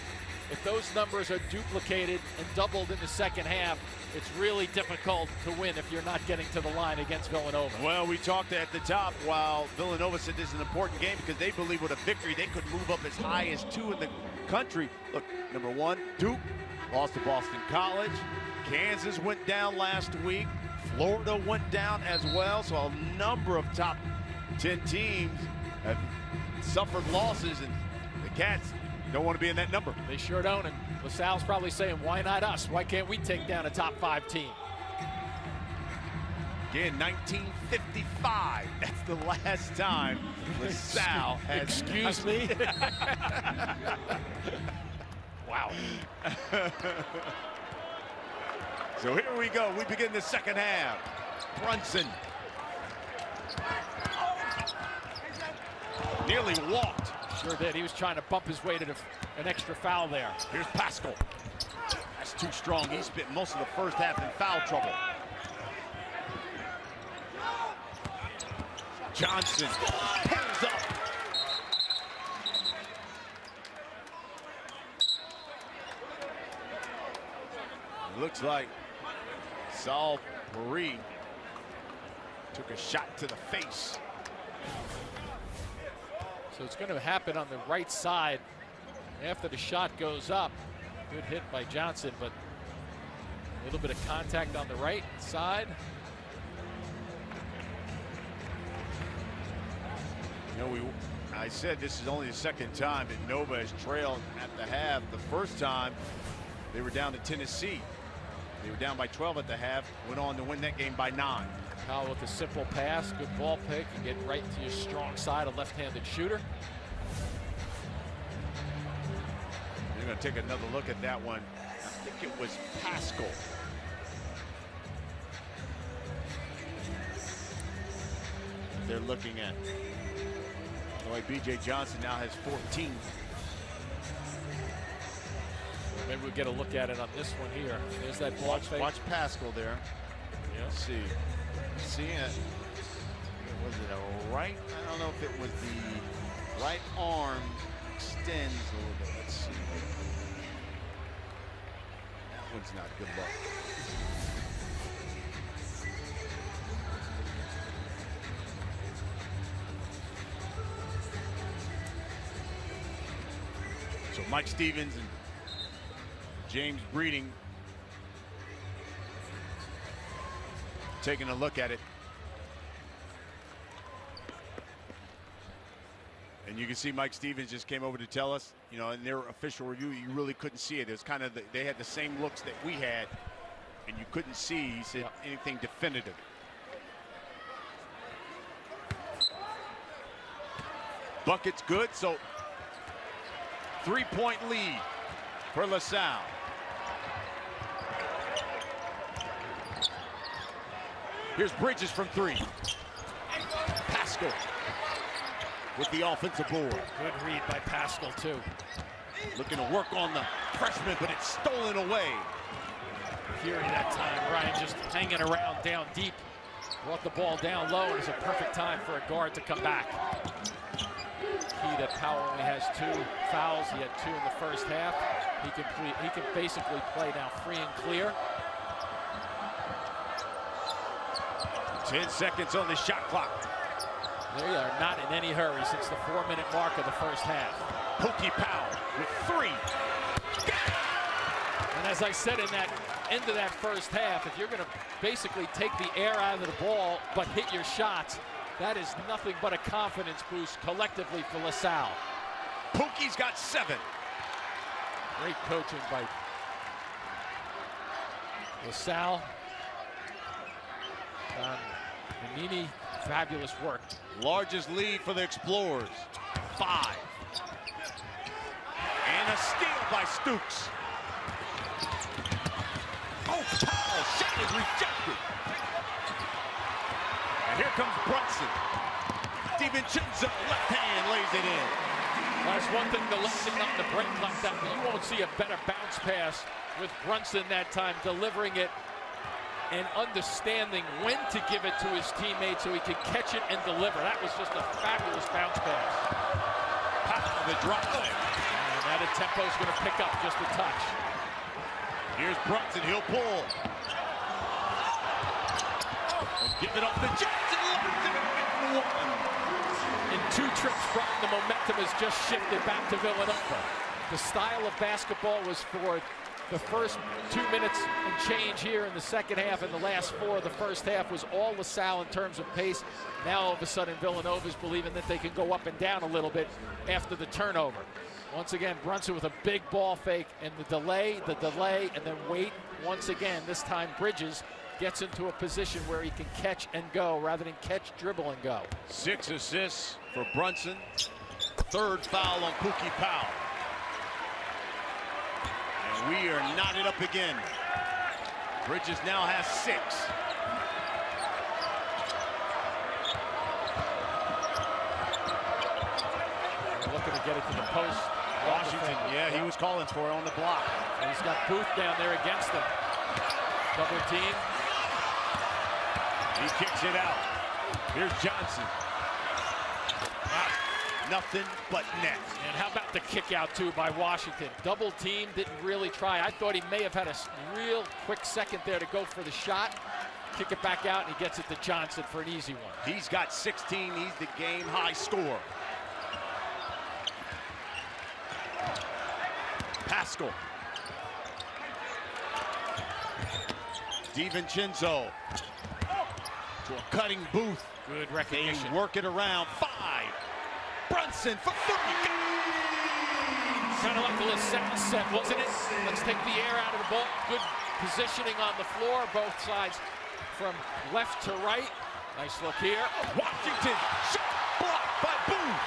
if those numbers are duplicated and doubled in the second half, it's really difficult to win if you're not getting to the line against Villanova. Well, we talked at the top while Villanova said this is an important game because they believe with a victory they could move up as high as 2 in the country. Look, number 1, Duke lost to Boston College. Kansas went down last week. Florida went down as well. So a number of top 10 teams have suffered losses, and the Cats don't want to be in that number. They sure don't, and LaSalle's probably saying, why not us? Why can't we take down a top 5 team? Again, 1955. That's the last time LaSalle has... Excuse me? Wow. So here we go. We begin the second half. Brunson nearly walked. Sure did. He was trying to bump his way to an extra foul there. Here's Pascal. That's too strong. He spent most of the first half in foul trouble. Johnson pulls up. It looks like Salle took a shot to the face. So it's going to happen on the right side after the shot goes up. Good hit by Johnson, but a little bit of contact on the right side. You know, I said this is only the second time that Nova has trailed at the half. The first time they were down to Tennessee. They were down by 12 at the half, went on to win that game by 9. Powell with a simple pass, good ball pick, and get right to your strong side, a left-handed shooter. You're going to take another look at that one. I think it was Pascal. They're looking at. Boy, B.J. Johnson now has 14. Maybe we'll get a look at it on this one here. There's that ball fake. Watch Pascal there. Yeah. Let's see. See it. Was it a right? I don't know if it was the right arm extends a little bit. Let's see. That one's not good luck. So Mike Stevens and James Breeding taking a look at it. And you can see Mike Stevens just came over to tell us, you know, in their official review, you really couldn't see it. It was kind of, they had the same looks that we had, and you couldn't see, he said, anything definitive. Bucket's good, so 3-point lead for LaSalle. Here's Bridges from 3. Pascal with the offensive board. Good read by Pascal, too. Looking to work on the freshman, but it's stolen away. Fury that time, Ryan just hanging around down deep. Brought the ball down low, and it's a perfect time for a guard to come back. Key that Powell only has 2 fouls. He had 2 in the first half. He can basically play now free and clear. 10 seconds on the shot clock. They are not in any hurry since the 4-minute mark of the first half. Pookie Powell with 3. And as I said in that end of that first half, if you're going to basically take the air out of the ball but hit your shots, that is nothing but a confidence boost collectively for LaSalle. Pookie's got 7. Great coaching by LaSalle. Manini, fabulous work. Largest lead for the Explorers, 5. And a steal by Stooks. Oh, Powell, shot is rejected. And here comes Brunson. DiVincenzo, left hand, lays it in. That's one thing to listen up the break like that, but you won't see a better bounce pass with Brunson that time, delivering it and understanding when to give it to his teammate so he can catch it and deliver. That was just a fabulous bounce pass. The drop. And that tempo is going to pick up just a touch. Here's Brunson. He'll pull. Give it off to Johnson. In 2 trips, the momentum has just shifted back to Villanova. The style of basketball was for the first 2 minutes and change here in the second half, and the last 4 of the first half was all LaSalle in terms of pace. Now all of a sudden Villanova's believing that they can go up and down a little bit after the turnover. Once again, Brunson with a big ball fake, and the delay, and then wait once again. This time Bridges gets into a position where he can catch and go rather than catch, dribble, and go. 6 assists for Brunson. 3rd foul on Pookie Powell. And we are knotted up again. Bridges now has 6. They're looking to get it to the post. Washington, yeah, he was calling for it on the block. And he's got Booth down there against him. Double team. He kicks it out. Here's Johnson. Nothing but net. And how about the kick out too by Washington? Double team, didn't really try. I thought he may have had a real quick second there to go for the shot. Kick it back out, and he gets it to Johnson for an easy one. He's got 16. He's the game high scorer. Pascal. DiVincenzo to a cutting Booth. Good recognition. They work it around. 5. Brunson for 3. Kind of like the LaSalle set, wasn't it? Let's take the air out of the ball. Good positioning on the floor, both sides from left to right. Nice look here. Washington, shot blocked by Booth.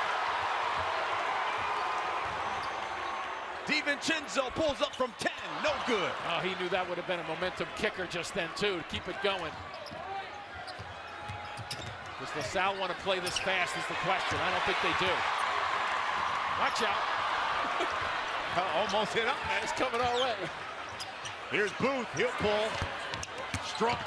DiVincenzo pulls up from 10, no good. Oh, he knew that would have been a momentum kicker just then too, to keep it going. Does LaSalle want to play this fast is the question. I don't think they do. Watch out. Almost hit up. It's coming our way. Here's Booth, he'll pull. Strong.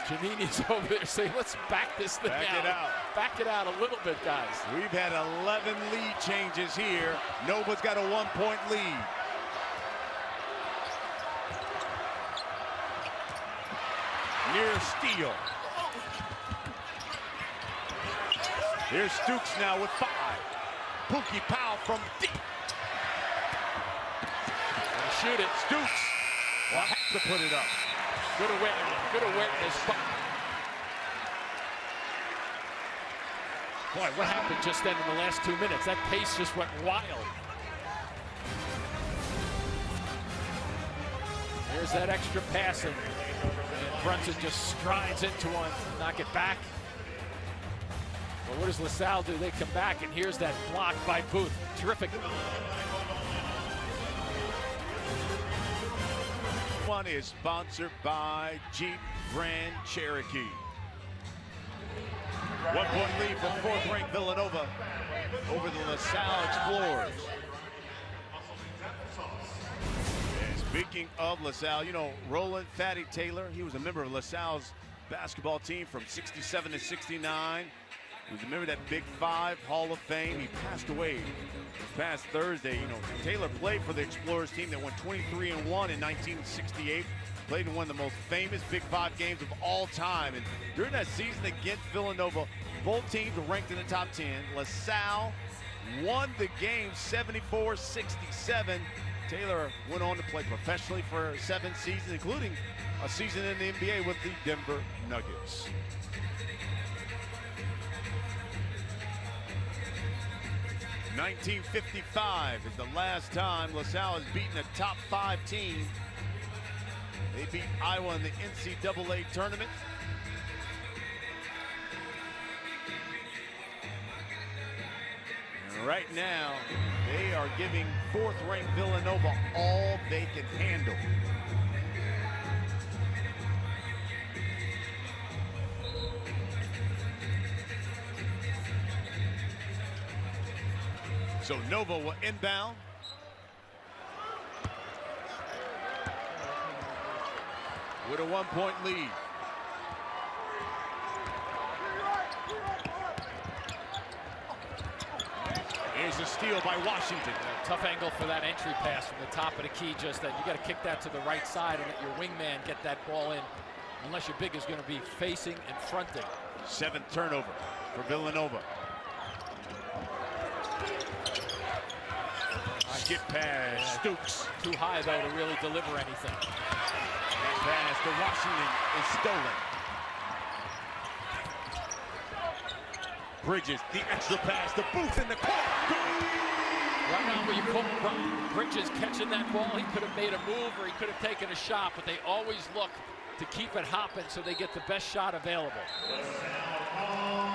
Giannini's over there saying, let's back this thing Back out. it out. Back it out a little bit, guys. We've had 11 lead changes here. Nova's got a 1-point lead. Near steal. Here's Stooks now with 5. Pookie Powell from deep. Shoot it. Stooks will have to put it up. Good awareness. Good awareness. Boy, what happened just then in the last 2 minutes? That pace just went wild. There's that extra passing. And Brunson just strides into one. Knock it back. Well, what does LaSalle do? They come back, and here's that block by Booth. Terrific. One is sponsored by Jeep Grand Cherokee. 1-point lead for 4th-ranked Villanova over the LaSalle Explorers. And speaking of LaSalle, you know, Roland Fatty Taylor, he was a member of LaSalle's basketball team from 67 to 69. He was a member of that Big 5 Hall of Fame. He passed away this past Thursday. You know, Taylor played for the Explorers team that won 23-1 in 1968. Played in one of the most famous Big 5 games of all time. And during that season against Villanova, both teams were ranked in the top 10. LaSalle won the game 74-67. Taylor went on to play professionally for 7 seasons, including a season in the NBA with the Denver Nuggets. $1955 is the last time LaSalle has beaten a top 5 team. They beat Iowa in the NCAA tournament. And right now, they are giving 4th-ranked Villanova all they can handle. So Nova will inbound. with a 1-point lead. Here's a steal by Washington. Tough angle for that entry pass from the top of the key. Just that you got to kick that to the right side and let your wingman get that ball in, unless your big is going to be facing and fronting. 7th turnover for Villanova. Skip pass, Stoops. Too high, though, to really deliver anything. That pass to Washington is stolen. Bridges, the extra pass to Booth in the corner. Right now, where you put Bridges catching that ball, he could have made a move or he could have taken a shot, but they always look to keep it hopping so they get the best shot available.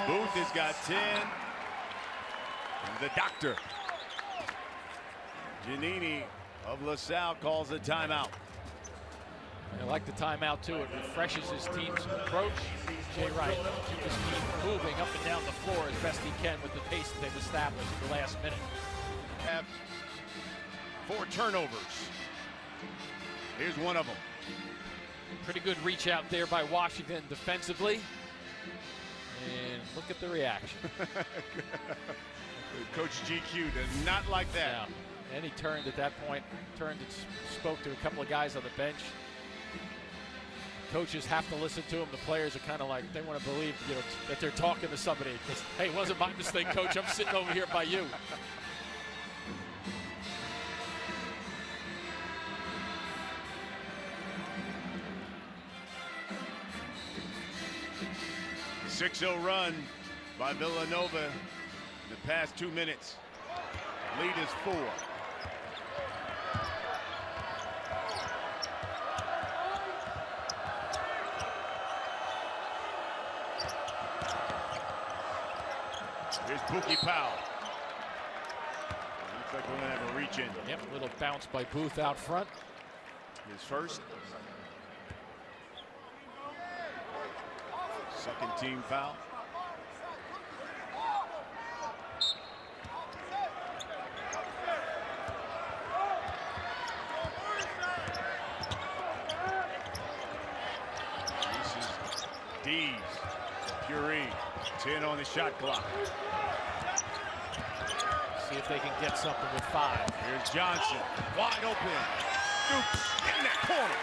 Booth has got 10. And the doctor, Giannini of LaSalle, calls a timeout. I like the timeout, too. It refreshes his team's approach. Jay Wright keep his team moving up and down the floor as best he can with the pace that they've established in the last minute. Have 4 turnovers. Here's one of them. Pretty good reach out there by Washington defensively. And look at the reaction. Coach GQ does not like that. Yeah. And he turned at that point, turned and spoke to a couple of guys on the bench. Coaches have to listen to him. The players are kind of like, they want to believe, you know, that they're talking to somebody. Because, hey, it wasn't my mistake, Coach. I'm sitting over here by you. A 6-0 run by Villanova in the past 2 minutes. Lead is 4. Here's Buki Powell. Looks like we're going to have a reach in. Yep, a little bounce by Booth out front. His first. Second team foul. This is Dees. Puree. 10 on the shot clock. See if they can get something with 5. Here's Johnson. Wide open. Stoops in that corner.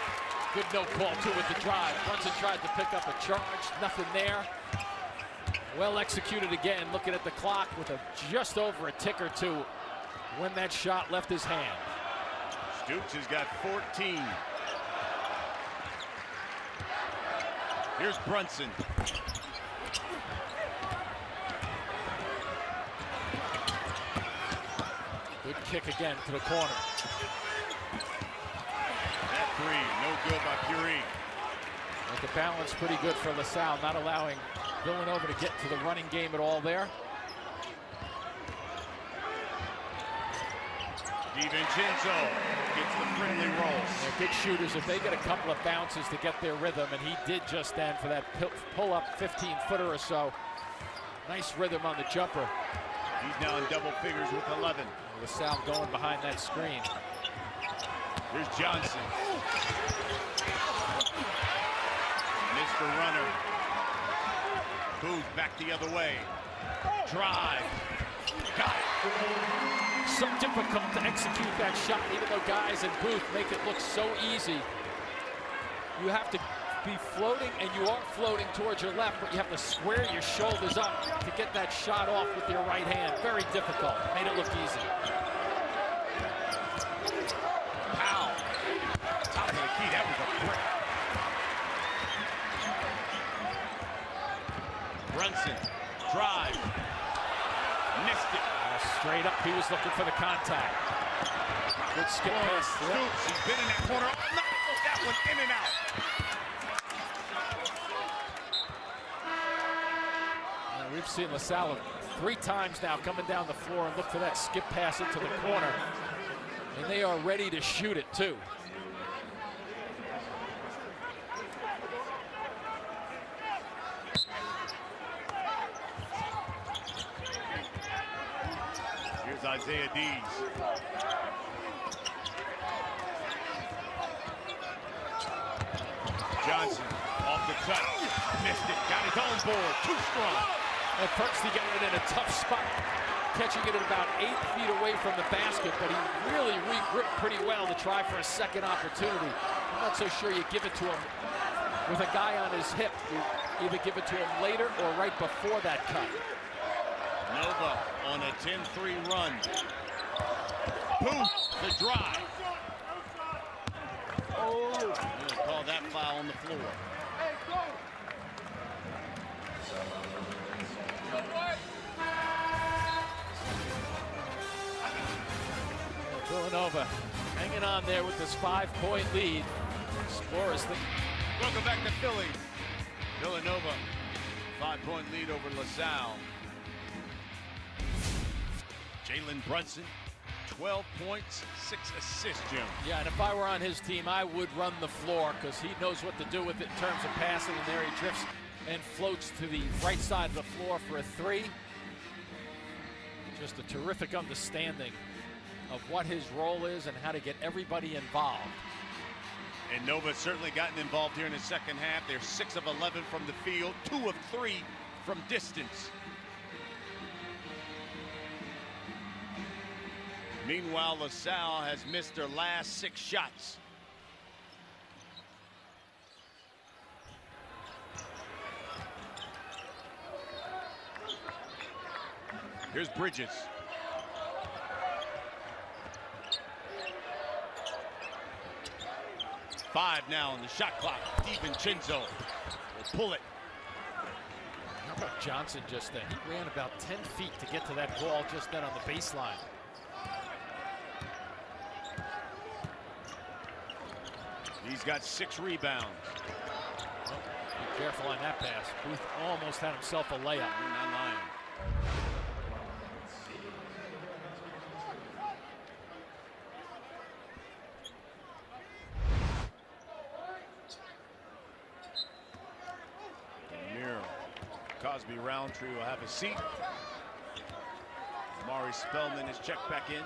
Good no call, too, with the drive. Brunson tried to pick up a charge. Nothing there. Well executed again. Looking at the clock with just over a tick or 2 when that shot left his hand. Stoops has got 14. Here's Brunson. Good kick again to the corner. That 3, no good by Puree. But the balance pretty good for LaSalle, not allowing Villanova to get to the running game at all there. DiVincenzo gets the friendly roll. They're big shooters. If they get a couple of bounces to get their rhythm, and he did just then for that pull-up 15-footer or so. Nice rhythm on the jumper. He's now in double figures with 11. LaSalle going behind that screen. Here's Johnson. Missed the runner. Booth back the other way. Drive. Got it. So difficult to execute that shot, even though guys in Booth make it look so easy. You have to be floating, and you are floating towards your left, but you have to square your shoulders up to get that shot off with your right hand. Very difficult. Made it look easy. Powell. Top of the key. That was a brick. Brunson. Drive. Missed it. Straight up, he was looking for the contact. Good skip pass. Stoops. He's been in that corner. Oh, no. That one in and out. We've seen LaSalle 3 times now coming down the floor and look for that skip pass into the corner. And they are ready to shoot it, too. Here's Isaiah Dees. Johnson off the cut, missed it, got his own board, too strong. At first he got it in a tough spot, catching it at about 8 feet away from the basket, but he really re-gripped pretty well to try for a second opportunity. I'm not so sure you give it to him with a guy on his hip. You either give it to him later or right before that cut. Nova on a 10-3 run. Booth, the drive. Oh, I'm gonna call that foul on the floor. Villanova hanging on there with this 5-point lead. Explorers think. Welcome back to Philly. Villanova, 5-point lead over LaSalle. Jalen Brunson, 12 points, 6 assists, Jim. Yeah, and if I were on his team, I would run the floor because he knows what to do with it in terms of passing, and there he drifts and floats to the right side of the floor for a 3. Just a terrific understanding of what his role is and how to get everybody involved. And Nova's certainly gotten involved here in the second half. They're 6 of 11 from the field, 2 of 3 from distance. Meanwhile, LaSalle has missed their last 6 shots. Here's Bridges. Five now on the shot clock. DiVincenzo will pull it. How about Johnson just then? He ran about 10 feet to get to that ball just then on the baseline. He's got 6 rebounds. Well, be careful on that pass. Booth almost had himself a layup. You're not lying. Cosby Roundtree will have a seat. Mari Spellman is checked back in.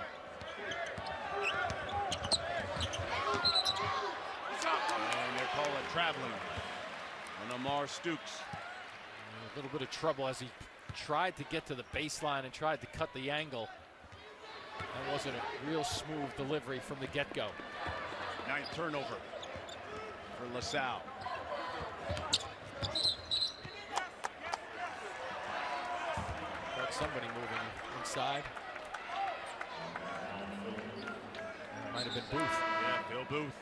And they're calling traveling on Amar Stooks. A little bit of trouble as he tried to get to the baseline and tried to cut the angle. That wasn't a real smooth delivery from the get-go. 9th turnover for LaSalle. Somebody moving inside. It might have been Booth. Yeah, Bill Booth.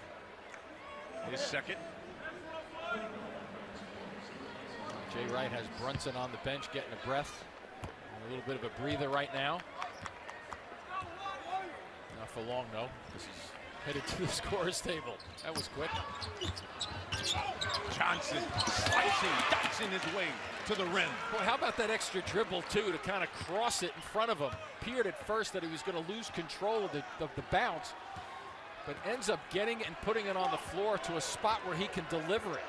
His second. Jay Wright has Brunson on the bench getting a breath. A little bit of a breather right now. Not for long, though. This is headed to the scorer's table. That was quick. Johnson slicing, dicing his way to the rim. Boy, how about that extra dribble, too, to kind of cross it in front of him. Appeared at first that he was going to lose control of the bounce, but ends up getting it and putting it on the floor to a spot where he can deliver it.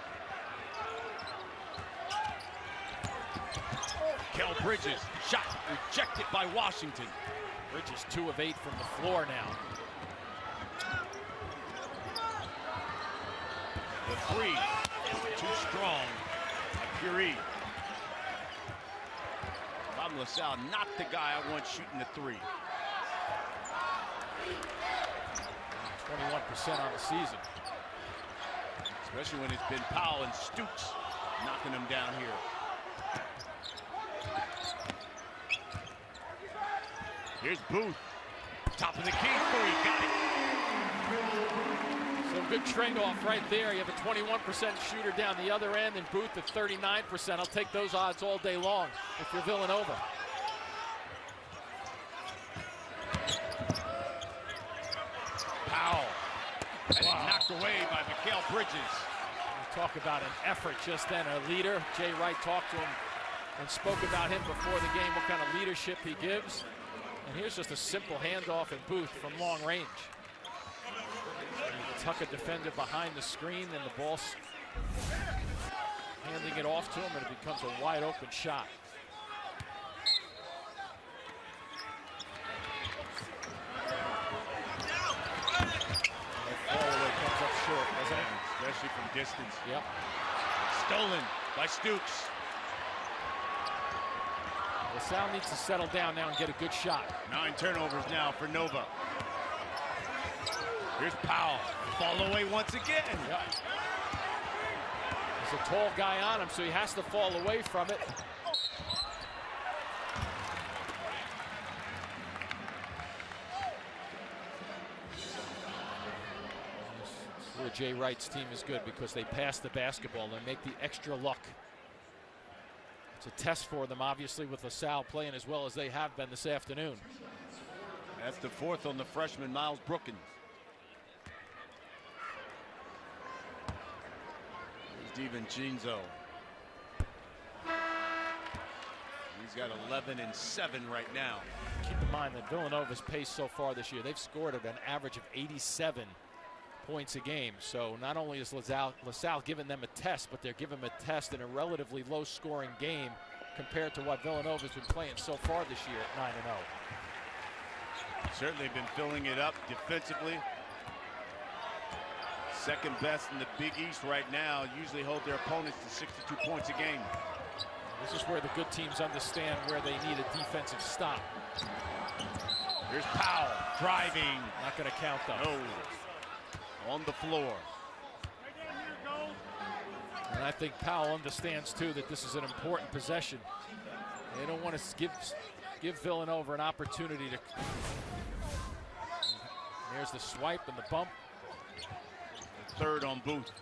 Kel Bridges, shot rejected by Washington. Bridges 2 of 8 from the floor now. The 3, too strong. Curie. If I'm LaSalle, not the guy I want shooting the 3. 21% on the season. Especially when it's been Powell and Stooks knocking him down here. Here's Booth. Top of the key, 3, got it. So good trade-off right there. You have a 21% shooter down the other end and Booth at 39%. I'll take those odds all day long if you're Villanova. Powell. And knocked away by Mikal Bridges. We'll talk about an effort just then. A leader. Jay Wright talked to him and spoke about him before the game, what kind of leadership he gives. And here's just a simple handoff and Booth from long range. You tuck a defender behind the screen and the ball handing it off to him and it becomes a wide open shot. And that fall away comes up short, doesn't it? especially from distance. Yep. Stolen by Stooks. LaSalle needs to settle down now and get a good shot. 9 turnovers now for Nova. Here's Powell. Fall away once again. Yep. There's a tall guy on him, so he has to fall away from it. Where Jay Wright's team is good because they pass the basketball and make the extra luck. It's a test for them, obviously, with LaSalle playing as well as they have been this afternoon. That's the 4th on the freshman, Miles Brookins. Here's DiVincenzo. He's got 11 and 7 right now. Keep in mind that Villanova's pace so far this year, they've scored at an average of 87 points a game. So not only is LaSalle giving them a test, but they're giving them a test in a relatively low-scoring game compared to what Villanova's been playing so far this year at 9-0. Certainly been filling it up defensively. Second best in the Big East right now. Usually hold their opponents to 62 points a game. This is where the good teams understand where they need a defensive stop. Here's Powell driving. Not going to count though. No. On the floor. And I think Powell understands too that this is an important possession. They don't want to give Villanova an opportunity to. There's the swipe and the bump. The 3rd on Booth.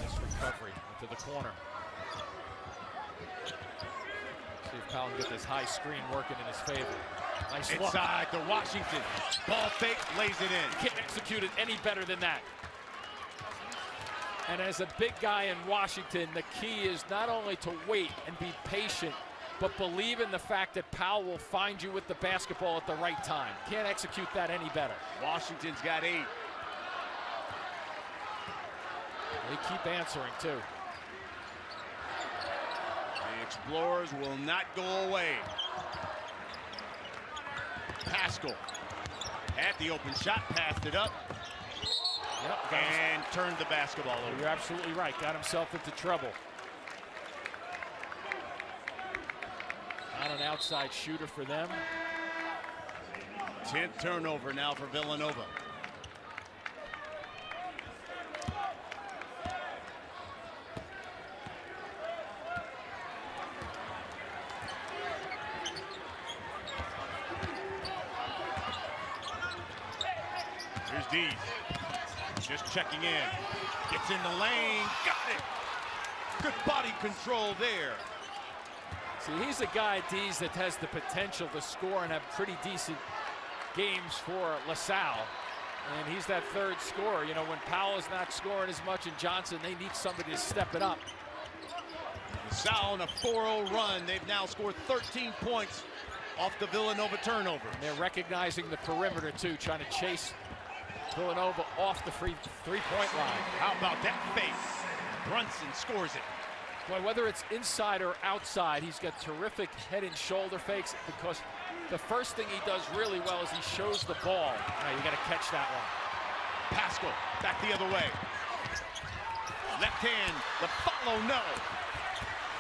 Nice recovery into the corner. See if Powell can get this high screen working in his favor. Nice inside to Washington. Ball fake, lays it in. Can't execute it any better than that. And as a big guy in Washington, the key is not only to wait and be patient, but believe in the fact that Powell will find you with the basketball at the right time. Can't execute that any better. Washington's got 8. They keep answering too. The Explorers will not go away. Pascal had the open shot, passed it up. Yep, and turned the basketball over. You're absolutely right. Got himself into trouble. Not an outside shooter for them. 10th turnover now for Villanova. Here's Dees. Just checking in. Gets in the lane. Got it. Good body control there. See, he's a guy, Dees, that has the potential to score and have pretty decent games for LaSalle. And he's that 3rd scorer. You know, when Powell is not scoring as much and Johnson, they need somebody to step it up. LaSalle on a 4-0 run. They've now scored 13 points off the Villanova turnover. And they're recognizing the perimeter, too, trying to chase Villanova off the three-point line. How about that face? Brunson scores it. Boy, whether it's inside or outside, he's got terrific head and shoulder fakes because the first thing he does really well is he shows the ball. Now you got to catch that one. Pascal back the other way. Left hand, the follow, no.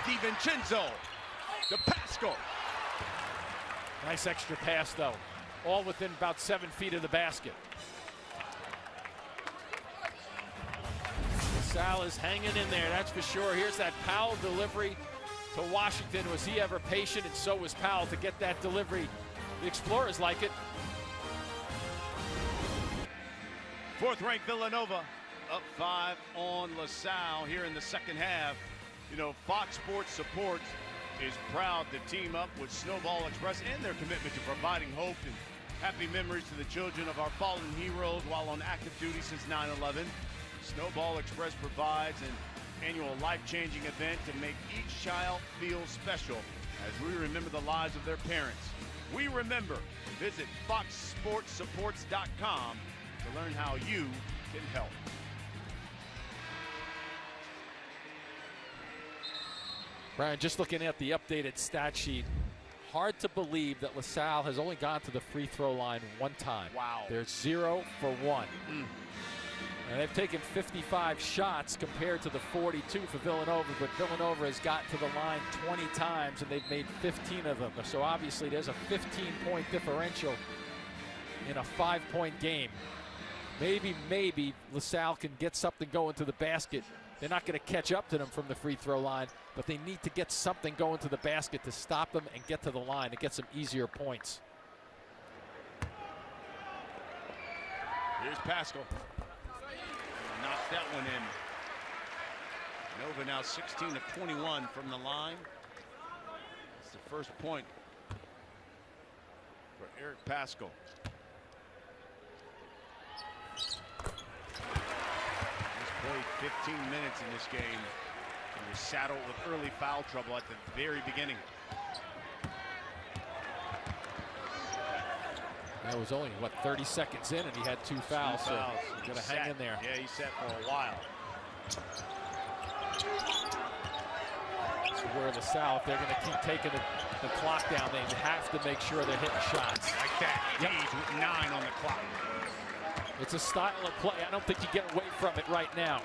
DiVincenzo to Pascal. Nice extra pass, though. All within about 7 feet of the basket. Salle is hanging in there, that's for sure. Here's that Powell delivery to Washington. Was he ever patient? And so was Powell to get that delivery. The Explorers like it. 4th-ranked Villanova up 5 on LaSalle here in the second half. You know, Fox Sports Supports is proud to team up with Snowball Express and their commitment to providing hope and happy memories to the children of our fallen heroes while on active duty since 9/11. Snowball Express provides an annual life-changing event to make each child feel special as we remember the lives of their parents. We remember. Visit foxsportsupports.com to learn how you can help. Brian, just looking at the updated stat sheet, hard to believe that LaSalle has only gone to the free throw line 1 time. Wow. They're 0 for 1. And they've taken 55 shots compared to the 42 for Villanova, but Villanova has got to the line 20 times and they've made 15 of them. So obviously there's a 15-point differential in a 5-point game. Maybe LaSalle can get something going to the basket. They're not going to catch up to them from the free throw line, but they need to get something going to the basket to stop them and get to the line and get some easier points. Here's Pascal. Knocks that one in. Nova now 16 of 21 from the line. It's the first point for Eric Pascal. He's played 15 minutes in this game and was saddled with early foul trouble at the very beginning. That was only, what, 30 seconds in, and he had 2 fouls. So he's going to hang in there. Yeah, he sat for a while. So where LaSalle, if they're going to keep taking the clock down, they have to make sure they're hitting shots. Like that. Yep. With 9 on the clock. It's a style of play. I don't think you get away from it right now.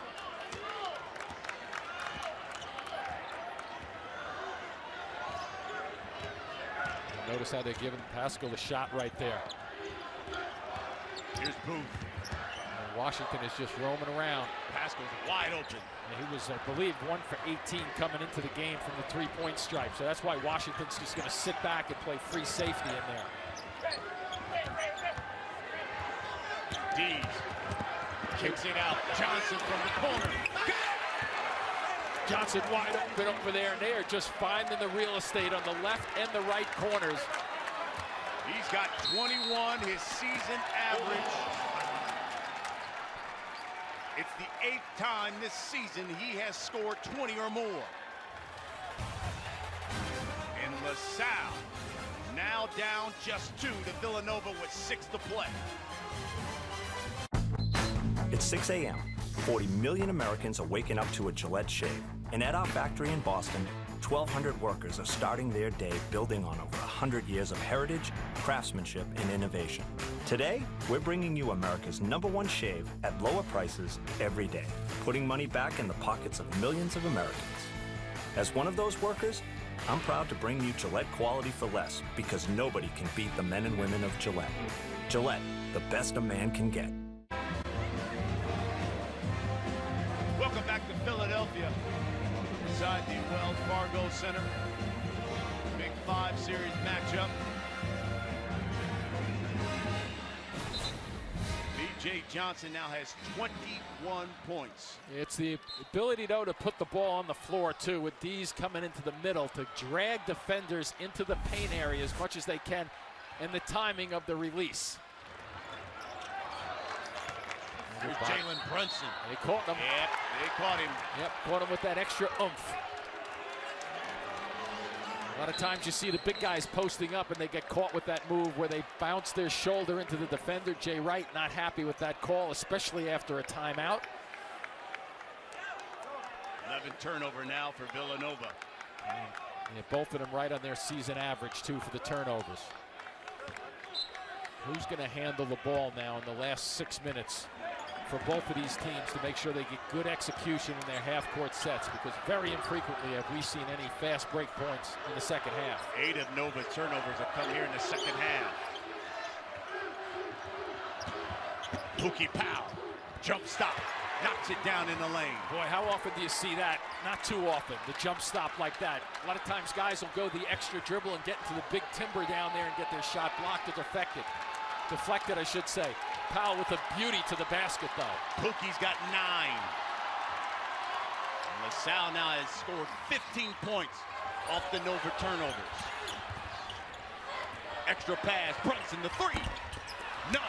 Notice how they're giving Pascal a shot right there. Here's Booth. And Washington is just roaming around. Pascal's wide open. And he was, I believe, 1 for 18 coming into the game from the 3-point stripe. So that's why Washington's just going to sit back and play free safety in there. Dees kicks it out. Johnson from the corner. Johnson wide open over there, and they are just finding the real estate on the left and the right corners. He's got 21, his season average. It's the 8th time this season he has scored 20 or more. And LaSalle now down just 2 to Villanova with 6 to play. It's 6 a.m. 40 million Americans are waking up to a Gillette shave. And at our factory in Boston, 1,200 workers are starting their day building on over 100 years of heritage, craftsmanship, and innovation. Today, we're bringing you America's #1 shave at lower prices every day, putting money back in the pockets of millions of Americans. As one of those workers, I'm proud to bring you Gillette quality for less, because nobody can beat the men and women of Gillette. Gillette, the best a man can get. Welcome back to Philadelphia. Inside the Wells Fargo Center. Big 5 series matchup. B.J. Johnson now has 21 points. It's the ability, though, to put the ball on the floor, too, with Dees coming into the middle to drag defenders into the paint area as much as they can, and the timing of the release. Here's Jalen Brunson. They caught him. Yeah, they caught him. Yep, caught him with that extra oomph. A lot of times you see the big guys posting up and they get caught with that move where they bounce their shoulder into the defender. Jay Wright not happy with that call, especially after a timeout. 11 turnover now for Villanova. Yeah, both of them right on their season average, too, for the turnovers. Who's going to handle the ball now in the last 6 minutes for both of these teams to make sure they get good execution in their half-court sets, because very infrequently have we seen any fast break points in the second half. 8 of Nova's turnovers have come here in the second half. Pookie Powell, jump stop, knocks it down in the lane. Boy, how often do you see that? Not too often, the jump stop like that. A lot of times guys will go the extra dribble and get into the big timber down there and get their shot blocked or deflected. Deflected, I should say. Powell with a beauty to the basket, though. Pookie's got 9. And LaSalle now has scored 15 points off the Nova turnovers. Extra pass, Brunson the 3. No.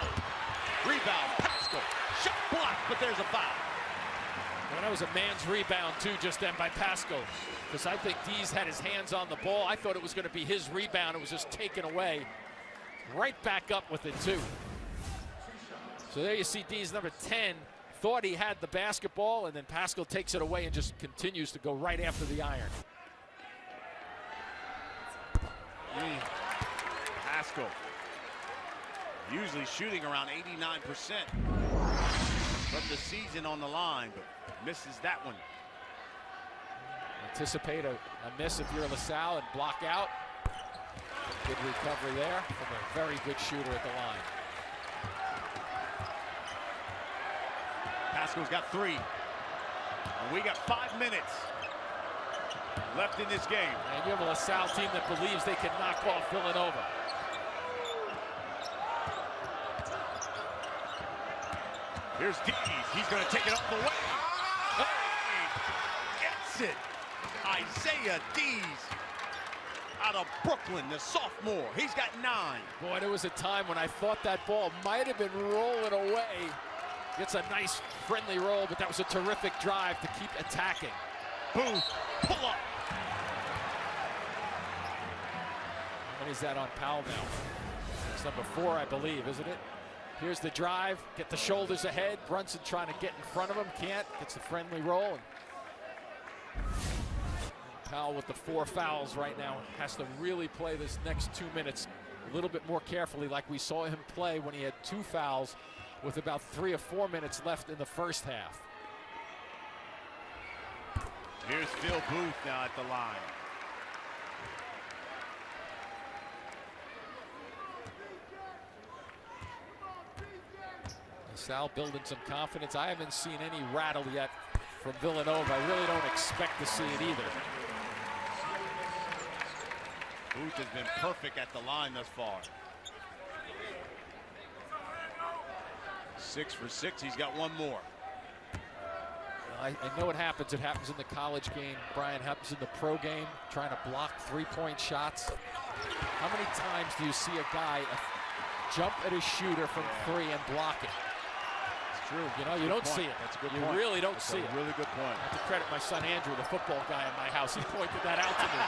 Rebound, Pascal. Shot blocked, but there's a foul. Well, that was a man's rebound, too, just then by Pascal. Because I think Dees had his hands on the ball. I thought it was going to be his rebound. It was just taken away. Right back up with it, too. So there you see Dees, number 10, thought he had the basketball, and then Pascal takes it away and just continues to go right after the iron. Pascal, usually shooting around 89%. from the season on the line, but misses that one. Anticipate a miss if you're LaSalle and block out. Good recovery there from a very good shooter at the line. Pascal's got 3. And we got 5 minutes left in this game. And you have a LaSalle team that believes they can knock off Villanova. Here's Dees. He's going to take it up the way. Hey! Gets it. Isaiah Dees out of Brooklyn, the sophomore. He's got 9. Boy, there was a time when I thought that ball might have been rolling away. Gets a nice friendly roll, but that was a terrific drive to keep attacking. Booth, pull up. What is that on Powell now? It's number 4, I believe, isn't it? Here's the drive, get the shoulders ahead. Brunson trying to get in front of him, can't. Gets the friendly roll. And Powell with the 4 fouls right now has to really play this next 2 minutes a little bit more carefully, like we saw him play when he had 2 fouls with about 3 or 4 minutes left in the first half. Here's Phil Booth now at the line. Salle building some confidence. I haven't seen any rattle yet from Villanova. I really don't expect to see it either. Booth has been perfect at the line thus far. 6 for 6. He's got 1 more. I know it happens. It happens in the college game. Brian, happens in the pro game, trying to block 3-point shots. How many times do you see a guy jump at a shooter from 3 and block it? It's true. You know, you don't see it. That's a good point. You really don't see it. Really good point. I have to credit my son Andrew, the football guy in my house. He pointed that out to me.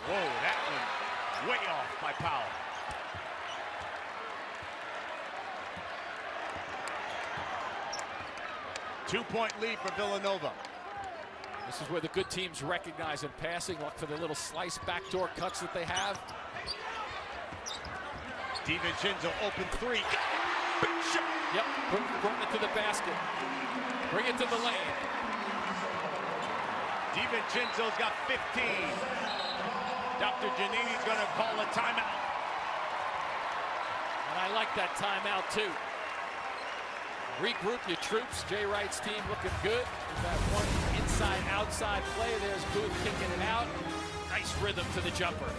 Whoa, that one way off by Powell. Two-point lead for Villanova. This is where the good teams recognize in passing. Look for the little slice backdoor cuts that they have. DiVincenzo open 3. Yep, bring it to the basket. Bring it to the lane. DiVincenzo's got 15. Dr. Giannini's going to call a timeout. And I like that timeout too. Regroup your troops. Jay Wright's team looking good. We've got one inside-outside play. There's Booth kicking it out. Nice rhythm to the jumper.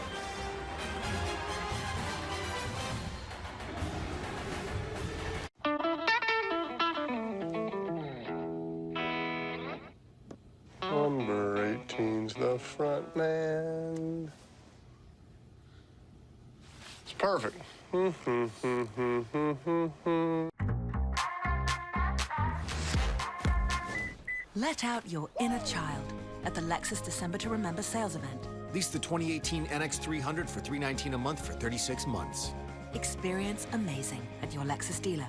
Number 18's the front man. It's perfect. Let out your inner child at the Lexus December to Remember sales event. Lease the 2018 NX300 for $319 a month for 36 months. Experience amazing at your Lexus dealer.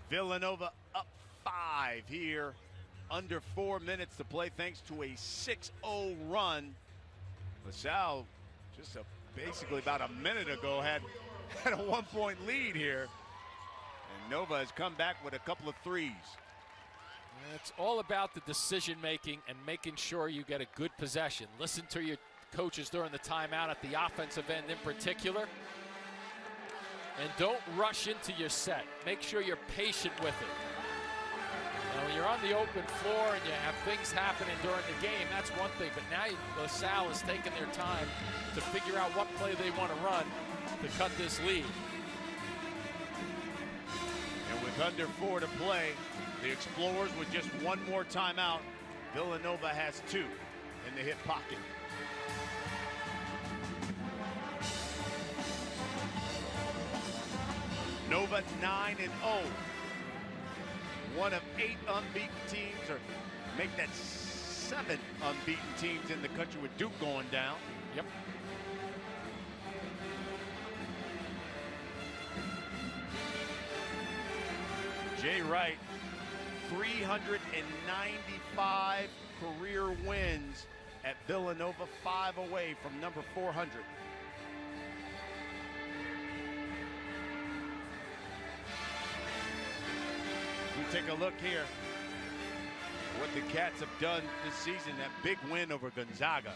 Villanova up 5 here. Under 4 minutes to play thanks to a 6-0 run. LaSalle just basically about a minute ago had a 1-point lead here. And Nova has come back with a couple of threes. It's all about the decision making and making sure you get a good possession. Listen to your coaches during the timeout at the offensive end in particular. And don't rush into your set. Make sure you're patient with it. Now, when you're on the open floor and you have things happening during the game, that's one thing. But now LaSalle is taking their time to figure out what play they want to run to cut this lead. And with under 4 to play, the Explorers with just 1 more timeout. Villanova has 2 in the hip pocket. Nova 9-0. One of 8 unbeaten teams, or make that 7 unbeaten teams in the country with Duke going down. Yep. Jay Wright, 395 career wins at Villanova, 5 away from number 400. We take a look here what the Cats have done this season, that big win over Gonzaga.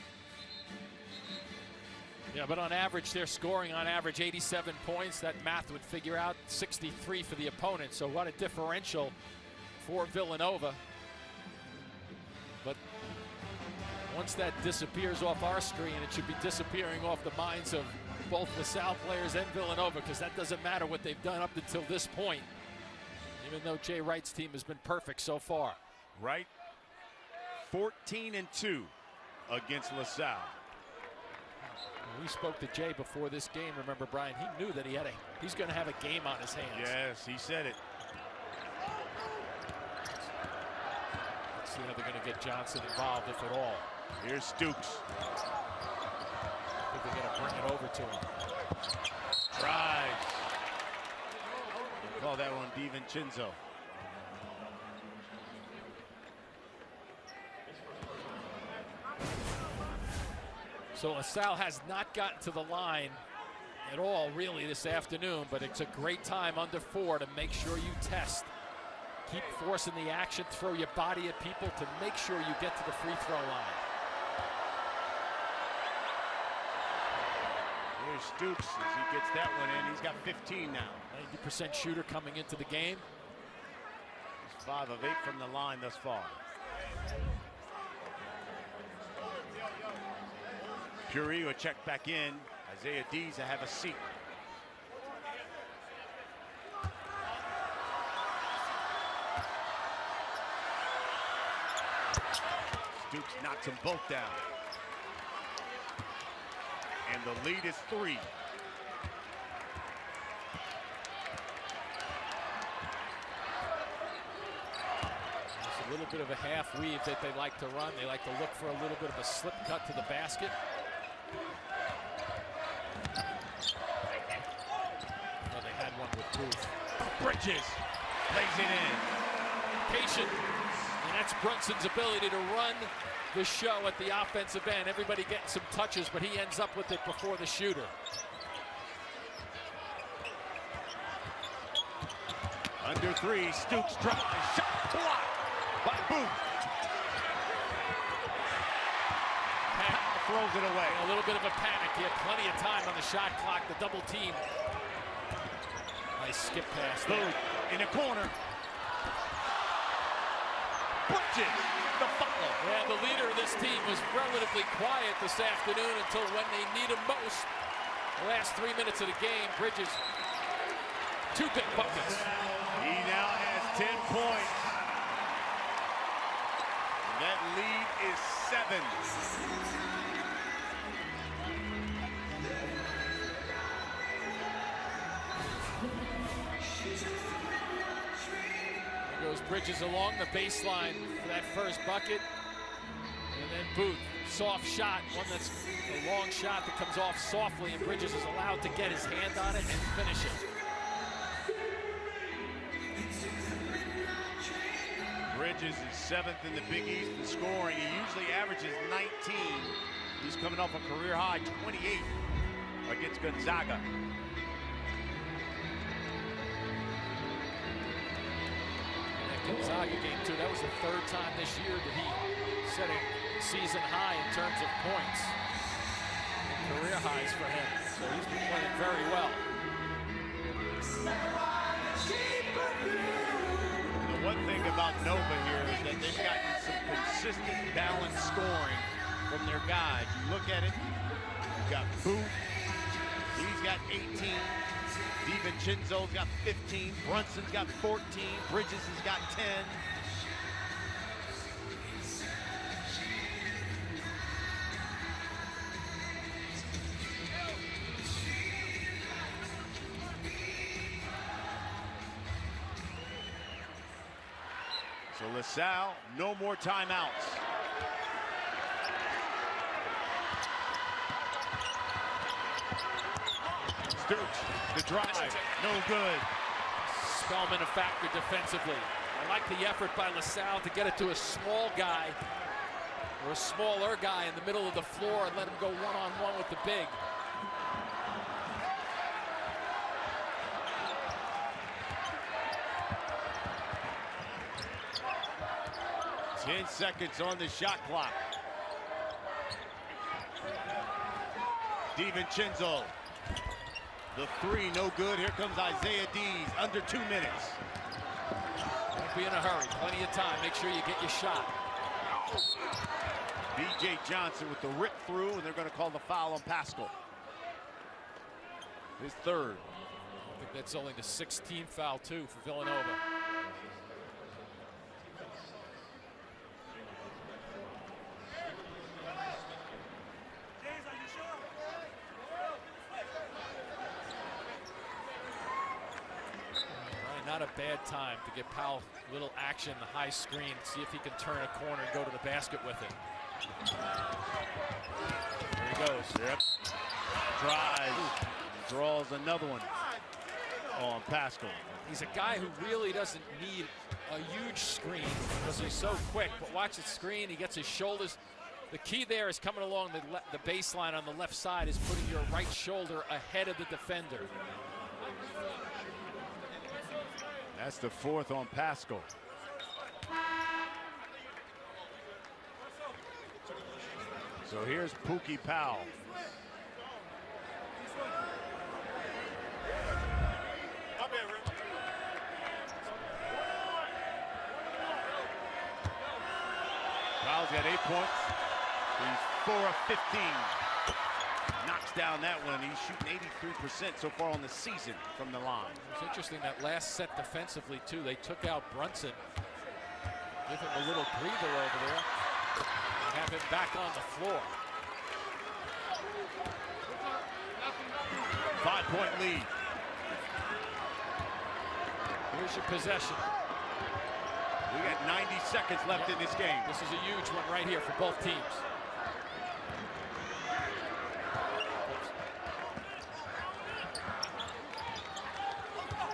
Yeah, but on average, they're scoring on average 87 points. That math would figure out 63 for the opponent. So what a differential for Villanova. But once that disappears off our screen, it should be disappearing off the minds of both the Salle players and Villanova, because that doesn't matter what they've done up until this point, even though Jay Wright's team has been perfect so far. Wright, 14-2 against LaSalle. We spoke to Jay before this game. Remember, Brian, he knew that he's going to have a game on his hands. Yes, he said it. Let's see how they're going to get Johnson involved, if at all. Here's Stooks. I think they're going to bring it over to him. Drives. They call that one DiVincenzo. So LaSalle has not gotten to the line at all, really, this afternoon, but it's a great time under 4 to make sure you test. Keep forcing the action, throw your body at people to make sure you get to the free throw line. Here's Stooks as he gets that one in. He's got 15 now. 90% shooter coming into the game. He's 5 of 8 from the line thus far. Puri will check back in. Isaiah Dees to have a seat. Stooks knocks them both down. And the lead is 3. It's a little bit of a half weave that they like to run. They like to look for a little bit of a slip cut to the basket. Well, they had one with Booth. Bridges lays it in. Patient. And that's Brunson's ability to run the show at the offensive end. Everybody getting some touches, but he ends up with it before the shooter. Under 3, Stooks drives, shot blocked by Booth. Throws it away. A little bit of a panic. He had plenty of time on the shot clock. The double team. Nice skip pass there. Booth in a corner. Bridges, the follow. Yeah, the leader of this team was relatively quiet this afternoon until when they need him most. The last 3 minutes of the game, Bridges, 2 big buckets. He now has 10 points. That lead is 7. Goes Bridges along the baseline for that first bucket. And then Booth, soft shot, one that's a long shot that comes off softly, and Bridges is allowed to get his hand on it and finish it. Bridges is 7th in the Big East in scoring. He usually averages 19. He's coming off a career high 28 against Gonzaga. Gonzaga game too. That was the 3rd time this year that he set a season high in terms of points. And career highs for him. So he's been playing very well. The one thing about Nova here is that they've gotten some consistent balanced scoring from their guys. You look at it, you've got Booth, he's got 18. DiVincenzo's got 15, Brunson's got 14, Bridges has got 10. So LaSalle, no more timeouts. Stooks, the drive, no good. Spellman a factor defensively. I like the effort by LaSalle to get it to a small guy or a smaller guy in the middle of the floor and let him go one-on-one with the big. 10 seconds on the shot clock. DiVincenzo. The three, no good. Here comes Isaiah Dees, under 2 minutes. Don't be in a hurry, plenty of time. Make sure you get your shot. B.J. Johnson with the rip through, and they're going to call the foul on Pascal. His third. I think that's only the 16th foul, too, for Villanova. Not a bad time to get Powell a little action, the high screen, see if he can turn a corner and go to the basket with it. There he goes. Yep. Drives. Draws another one on Pascal. He's a guy who really doesn't need a huge screen because he's so quick, but watch the screen, he gets his shoulders. The key there is coming along the baseline on the left side is putting your right shoulder ahead of the defender. That's the fourth on Pascal. So here's Pookie Powell. Powell's got 8 points. He's 4 of 15. Knocks down that one. He's shooting 83% so far on the season from the line. It's interesting that last set defensively too. They took out Brunson, give him a little breather over there, and have him back on the floor. 5-point lead. Here's your possession. We got 90 seconds left in this game. This is a huge one right here for both teams.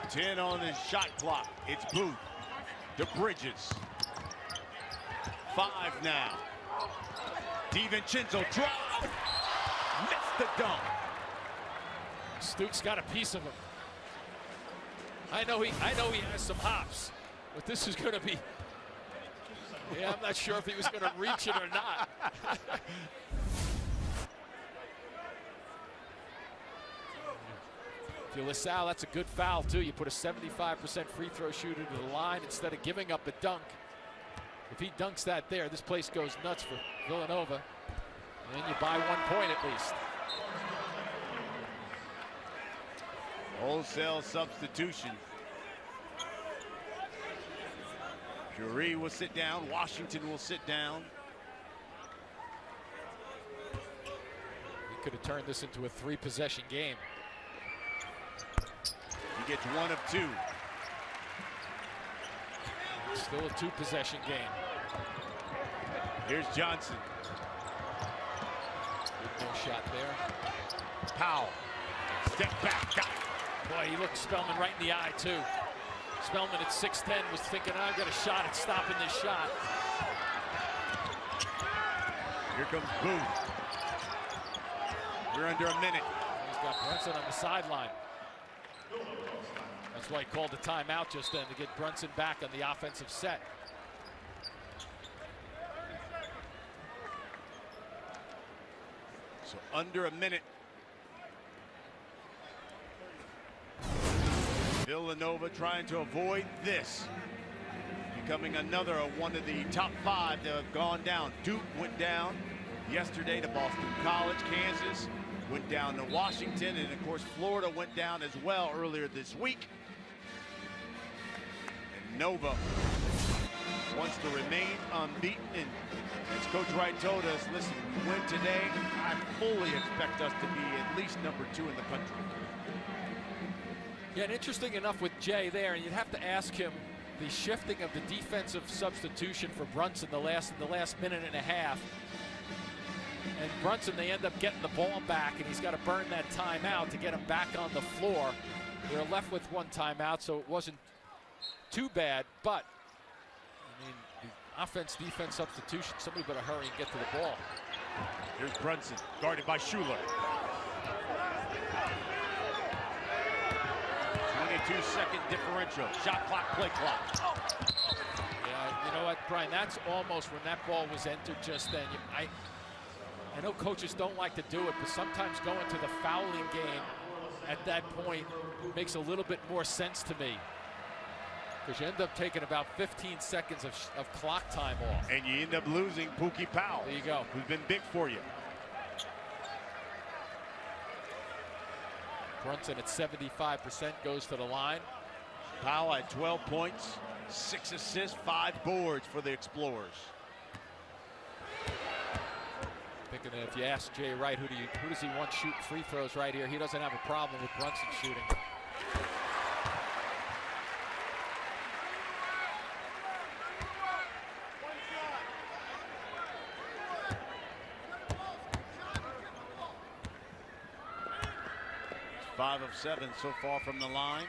10 on the shot clock. It's Booth to Bridges. 5 now. DiVincenzo drive. Missed the dunk. Stooks got a piece of him. I know he has some hops, but this is going to be. Yeah, I'm not sure if he was going to reach it or not. If you're LaSalle, that's a good foul, too. You put a 75% free throw shooter to the line instead of giving up a dunk. If he dunks that there, this place goes nuts for Villanova. And you buy 1 point at least. Wholesale substitution. Curie will sit down. Washington will sit down. He could have turned this into a 3-possession game. He gets 1 of 2. Still a 2-possession game. Here's Johnson. Good no shot there. Powell. Step back. Got it. Boy, he looked Spellman right in the eye, too. Spellman at 6'10" was thinking, I've got a shot at stopping this shot. Here comes Booth. We're under a minute. He's got Brunson on the sideline. That's why he called the timeout just then, to get Brunson back on the offensive set. So under a minute. Villanova trying to avoid this. Becoming another one of the top 5 that have gone down. Duke went down yesterday to Boston College. Kansas went down to Washington. And, of course, Florida went down as well earlier this week. And Nova wants to remain unbeaten. And as Coach Wright told us, listen, we win today, I fully expect us to be at least number 2 in the country. Yeah, and interesting enough with Jay there, and you'd have to ask him the shifting of the defensive substitution for Brunson the last minute and a half. And Brunson, they end up getting the ball back, and he's got to burn that timeout to get him back on the floor. They're left with 1 timeout, so it wasn't too bad, but I mean, the offense-defense substitution, somebody better hurry and get to the ball. Here's Brunson, guarded by Schuler. 22-second differential. Shot clock, play clock. Yeah, you know what, Brian? That's almost when that ball was entered just then. I know coaches don't like to do it, but sometimes going to the fouling game at that point makes a little bit more sense to me. Because you end up taking about 15 seconds of clock time off. And you end up losing Pookie Powell. There you go. Who's been big for you. Brunson at 75% goes to the line. Powell had 12 points, 6 assists, 5 boards for the Explorers. Thinking that if you ask Jay Wright, who does he want shoot free throws right here, he doesn't have a problem with Brunson shooting. He's 5 of 7 so far from the line.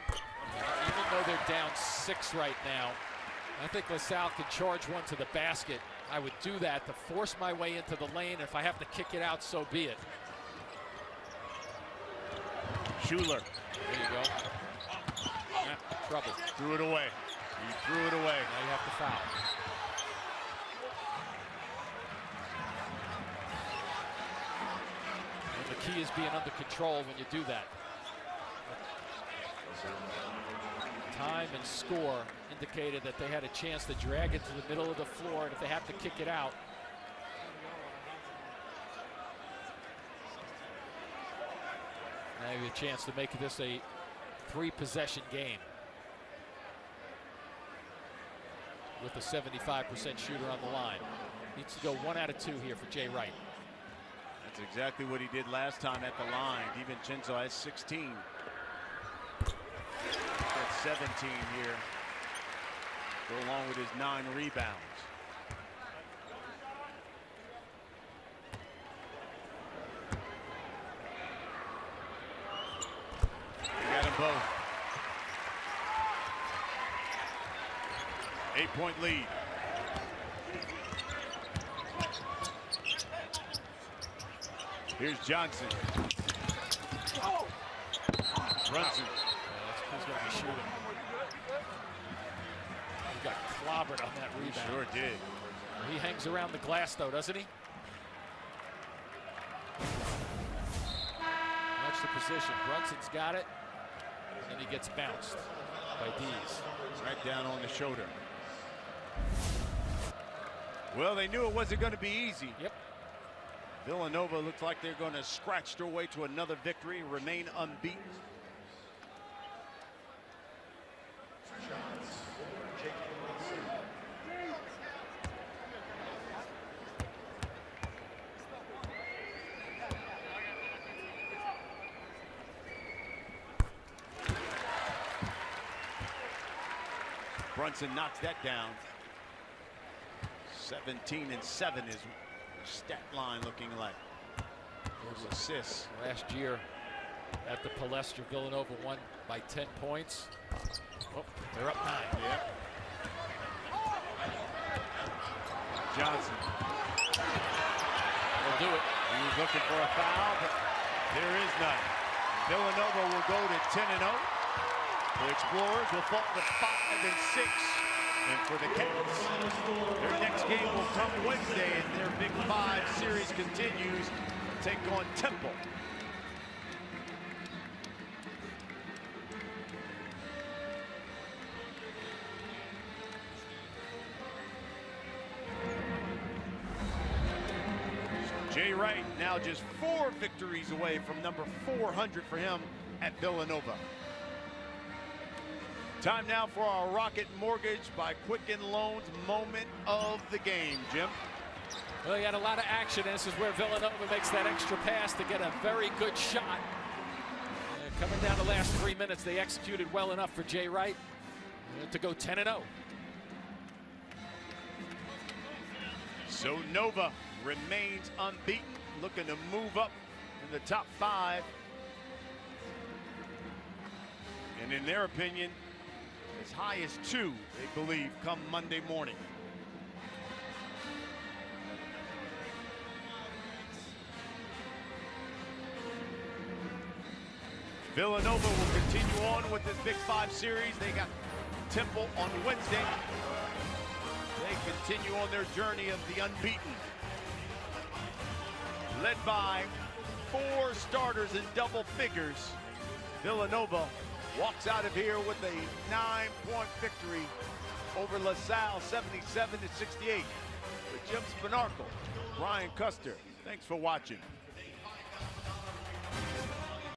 Even though they're down 6 right now, I think LaSalle can charge one to the basket. I would do that to force my way into the lane. If I have to kick it out, so be it. Schuler. There you go. Yeah, trouble. Threw it away. He threw it away. Now you have to foul. And the key is being under control when you do that. Time and score indicated that they had a chance to drag it to the middle of the floor, and if they have to kick it out. Now you have a chance to make this a 3-possession game. With a 75% shooter on the line. Needs to go 1 out of 2 here for Jay Wright. That's exactly what he did last time at the line. DiVincenzo has 16. That's 17 here. Go along with his 9 rebounds. He got them both. 8-point lead. Here's Johnson. Brunson. He's going to be shooting. He got clobbered on that rebound. He sure did. He hangs around the glass, though, doesn't he? Watch the position. Brunson's got it, and then he gets bounced by Dees. Right down on the shoulder. Well, they knew it wasn't going to be easy. Yep. Villanova looks like they're going to scratch their way to another victory and remain unbeaten. Brunson knocks that down. 17 and 7 is stat line looking like. Those assists. Last year at the Palestra, Villanova won by 10 points. Oh, they're up 9. Yeah. Johnson. They'll do it. He was looking for a foul, but there is none. Villanova will go to 10-0. The Explorers will fall to 5 and 6. And for the Cats, their next game will come Wednesday, and their Big 5 series continues to take on Temple. Jay Wright now just 4 victories away from number 400 for him at Villanova. Time now for our Rocket Mortgage by Quicken Loans moment of the game, Jim. Well, you had a lot of action. This is where Villanova makes that extra pass to get a very good shot. Coming down the last 3 minutes, they executed well enough for Jay Wright to go 10-0. So Nova remains unbeaten, looking to move up in the top 5. And in their opinion, As high as 2, they believe, come Monday morning. Villanova will continue on with this Big 5 series. They got Temple on Wednesday. They continue on their journey of the unbeaten. Led by 4 starters in double figures, Villanova walks out of here with a 9-point victory over LaSalle, 77-68. With Jim Spanarkel, Brian Custer, thanks for watching.